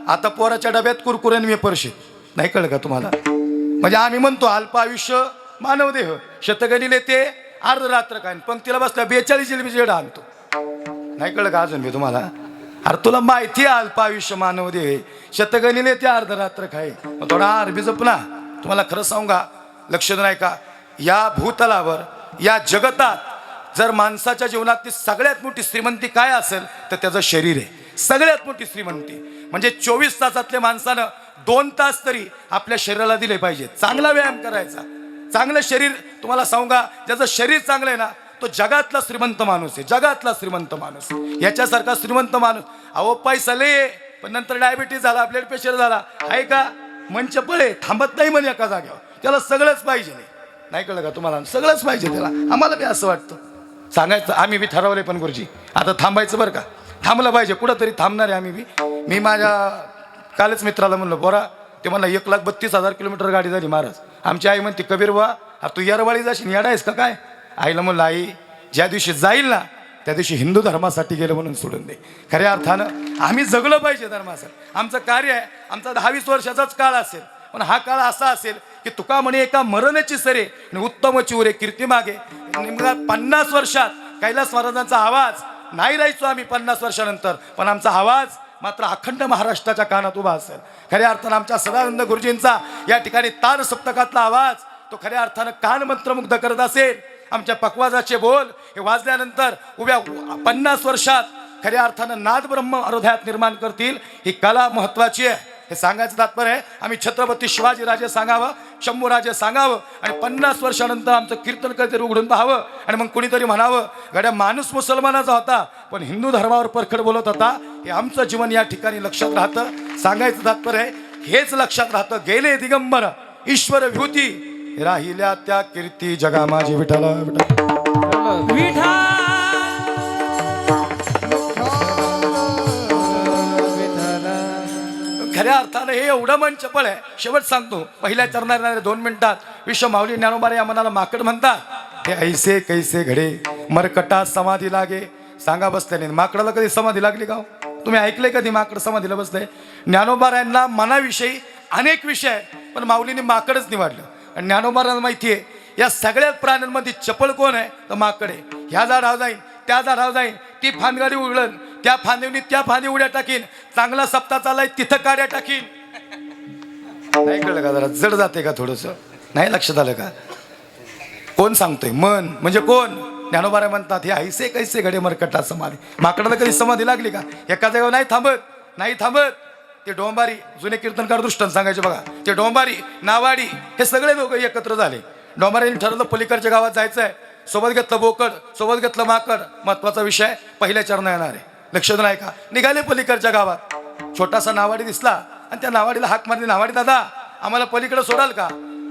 आता पोराच्या डब्यात कुरकुरे आणि वेपर्स. नाही कळलं का तुम्हाला? म्हणजे आम्ही म्हणतो अल्प आयुष्य मानव देह, शतगणिले ते अर्धरात्र काय, पंक्तीला बसल्या 42 जिलेबी जेड आणतो. नाही कळलं का अजून मी तुम्हाला? अरे तुला माहिती आहे अल्प आयुष्य मानव देह, शतगणिले ते अर्धरात्र काय. मग थोडा अरबी जप ना. तुम्हाला खरं सांगा, लक्ष नाही का, या भूतलावर या जगतात जर माणसाच्या जीवनातली सगळ्यात मोठी श्रीमंती काय असेल तर त्याचं शरीर आहे. सगळ्यात मोठी श्रीमंती म्हणजे 24 तासातल्या माणसानं 2 तास तरी आपल्या शरीराला दिले पाहिजे. चांगला व्यायाम करायचा. चांगलं शरीर, तुम्हाला सांगा, ज्याचं शरीर चांगलं आहे ना तो जगातला श्रीमंत माणूस आहे. जगातला श्रीमंत माणूस. याच्यासारखा श्रीमंत माणूस, अहो पैसा लय, पण नंतर डायबिटीज झाला, ब्लड प्रेशर झाला, आहे का? मंच पळे थांबत नाही म्हणे एका जागेवर. त्याला सगळंच पाहिजे. नाही कळलं का तुम्हाला? सगळंच पाहिजे त्याला. आम्हाला बी असं वाटतं. सांगायचं आम्ही बी ठरवले, पण गुरुजी आता थांबायचं बरं का, थांबलं पाहिजे. कुठंतरी थांबणार आहे आम्ही बी. मी माझ्या कालच मित्राला म्हणलं बोरा, ते म्हणलं 1,32,000 किलोमीटर गाडी झाली महाराज. आमची आई म्हणते कबीर बा तू येरवाळी जाशील, येडायस का काय? आईला म्हणलं आई ज्या दिवशी जाईल ना त्या दिवशी हिंदू धर्मासाठी गेलं म्हणून सोडून दे. खऱ्या अर्थानं आम्ही जगलो पाहिजे धर्मासाठी. आमचं कार्य आहे, आमचा 10-20 वर्षाचाच काळ असेल, पण हा काळ असा असेल की तुका म्हणे एका मरणची सरे आणि उत्तम चिवरे कीर्ती मागे. नेमका 50 वर्षात कैलास महाराजांचा आवाज नाही राहायचो आम्ही 50 वर्षानंतर, पण आमचा आवाज मात्र अखंड महाराष्ट्राच्या कानात उभा असेल. खऱ्या अर्थानं आमच्या सदानंद गुरुजींचा या ठिकाणी तार सप्तकातला आवाज तो खऱ्या अर्थानं कान मंत्रमुग्ध करत असेल. आमच्या पकवाजाचे बोल हे वाजल्यानंतर उभ्या 50 वर्षात खऱ्या अर्थानं नाद ब्रह्म हृदयात निर्माण करतील. ही कला महत्वाची आहे हे सांगायचं तात्पर्य आहे. आम्ही छत्रपती शिवाजी राजे सांगावं, शंभू राजे सांगावं आणि 50 वर्षानंतर आमचं कीर्तन कधीतरी उघडून पाहावं आणि मग कुणीतरी म्हणावं गड्या माणूस मुसलमानाचा होता पण हिंदू धर्मावर परखड बोलत होता. हे आमचं जीवन या ठिकाणी लक्षात राहतं. सांगायचं तात्पर्य आहे हेच लक्षात राहतं. गेले दिगंबर ईश्वर विभूती राहिल्या त्या कीर्ती जगा माझी विठ्ठला विठ्ठला. खऱ्या अर्थानं हे एवढं मन चपळ आहे. शेवट सांगतो पहिल्या चरणाऱ्या 2 मिनिटात विश्व माऊली ज्ञानोबा या मनाला माकड म्हणतात. हे ऐसे कैसे घडे मरकटा समाधी लागे. सांगा बसल्याने माकडाला कधी समाधी लागली का? तुम्ही ऐकले कधी माकड समाधीला बसले? ज्ञानोबा यांना मनाविषयी अनेक विषय आहेत पण माऊलीने माकडच निवडलं. आणि ज्ञानोबारांना माहिती आहे या सगळ्या प्राण्यांमध्ये चपळ कोण आहे तर माकड आहे. ह्या झाडावर जाईन त्या झाडावर जाईन, ती फांदगाडी उघडन त्या फांदीवनी त्या फांदी उड्या टाकीन, चांगला सप्ताह चाललाय तिथं काड्या टाकीन. नाही कळलं का? जरा जड जाते का थोडस? नाही लक्षात आलं का? कोण सांगतोय? मन म्हणजे कोण? ज्ञानोबा म्हणतात हे ऐसे कैसे घडे मरकटा समाधी. माकडाला कधी समाधी लागली का? एका जागेवर नाही थांबत. ते डोंबारी जुने कीर्तनकार दृष्टांत सांगायचे बघा. ते डोंबारी नावाडी हे सगळे लोक एकत्र झाले. डोंबारीने ठरवलं पलीकडच्या गावात जायचं आहे. सोबत घेतलं बोकड, सोबत घेतलं माकड. महत्वाचा विषय पहिल्या चरण येणार आहे. लक्षात नाही का? निघाले पलीकडच्या गावात. छोटासा नावाडी दिसला आणि त्या नावाडीला हाक मारली. नावाडी दादा आम्हाला पलीकडे सोडाल का?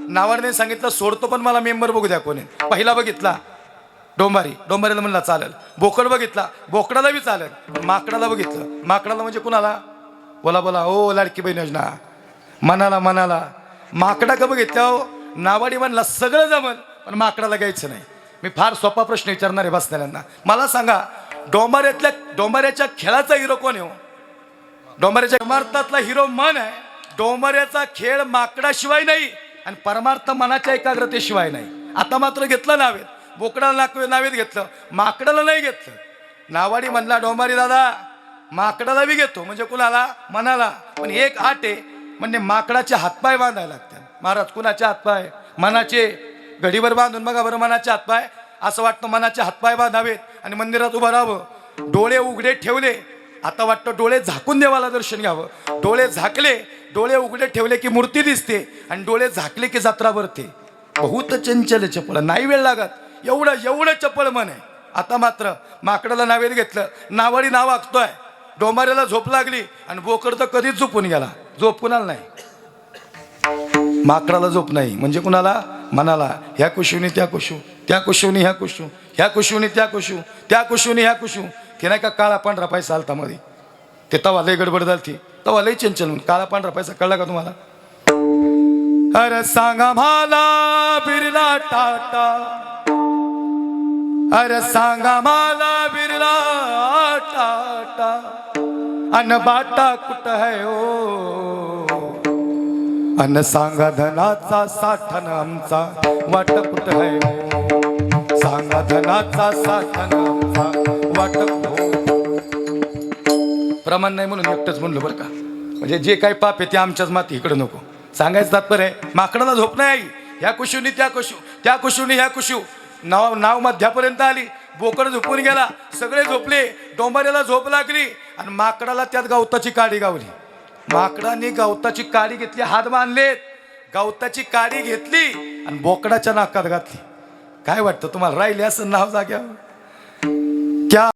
नावाडीने सांगितलं सोडतो पण मला मेंबर बघू द्या कोणी. पहिला बघितला डोंबारीला म्हणला चालेल. बोकड बघितला, बोकडाला बी चालेल. माकडाला बघितलं, माकडाला म्हणजे कुणाला? बोला ओ लाडकी बहीण योजना मनाला माकडा का बघितलं? नावाडी म्हणला सगळं जमल पण माकडाला घ्यायचं नाही. मी फार सोपा प्रश्न विचारणार आहे बसणाऱ्यांना. मला सांगा डोंबाऱ्याच्या खेळाचा हिरो कोण आहे? डोंबाऱ्याच्या परमार्थातला हिरो मन आहे. डोंबाऱ्याचा खेळ माकडाशिवाय नाही आणि परमार्थ मनाच्या एकाग्रतेशिवाय नाही. आता मात्र घेतलं नावेत. बोकडाला नावेत घेतलं, माकडाला नाही घेतलं. नावाडी म्हणला डोंबारी दादा माकडाला बी घेतो म्हणजे कुणाला? मनाला. पण एक आट आहे म्हणजे माकडाचे हातपाय बांधायला लागतात. महाराज कुणाचे हातपाय? मनाचे. घडीवर बांधून बघा बरं मनाचे हातपाय. असं वाटतं मनाचे हातपाय बांधावेत आणि मंदिरात उभं राहावं. डोळे उघडे ठेवले आता वाटतं डोळे झाकून देवाला दर्शन घ्यावं. डोळे झाकले, डोळे उघडे ठेवले की मूर्ती दिसते आणि डोळे झाकले की जत्रा भरते. बहुत चंचल चपळ, नाही वेळ लागत. एवढं चपळ मन आहे. आता मात्र माकडाला नावेत घेतलं. नावाडी नाव आखतोय. डोंबाऱ्याला झोप लागली आणि बोकड तर कधीच झोपून गेला. झोप कुणाला नाही? माकडाला झोप नाही म्हणजे कुणाला? मनाला. ह्या कुशीवनी त्या कुशू, त्या कुशीवनी ह्या कुशू, ह्या कुशीवनी त्या कुशू, त्या कुशीवनी ह्या कुशू. ते नाही का काळा पांढरा पैसा आलता मध्ये, ते तवा लय गडबड झालती, तवा लय चंचल म्हणून काळा पांढरा पैसा कळला का तुम्हाला? अरे सांगा मला बिर्ला टाटा, अरे सांगा मला बिर्ला टाटा, अन बाटा कुठ है ओ, अन सांगा धनाचा साठन आमचा वाट कुठ है ओ, सांगा धनाचा साठन आमचा वाट हो. प्रमाण नाही म्हणून एकटंच म्हणलं बरं का, म्हणजे जे काही पाप आहे ते आमच्याच माती इकडे नको. सांगायचं तात्पर्य आहे माकडाला झोप नाही. ह्या कुशूनी त्या कुशू, त्या कुशूनी ह्या कुशू. नाव मध्यापर्यंत आली, बोकड झोपून गेला, सगळे झोपले. डोंबाऱ्याला झोप लागली आणि माकडाला त्यात गवताची काडी गावली. माकडाने गवताची काडी घेतली, हात बांधलेत, गवताची काडी घेतली आणि बोकडाच्या नाकात घातली. काय वाटतं तुम्हाला? राहिले असं नाव जाग्यावर? क्या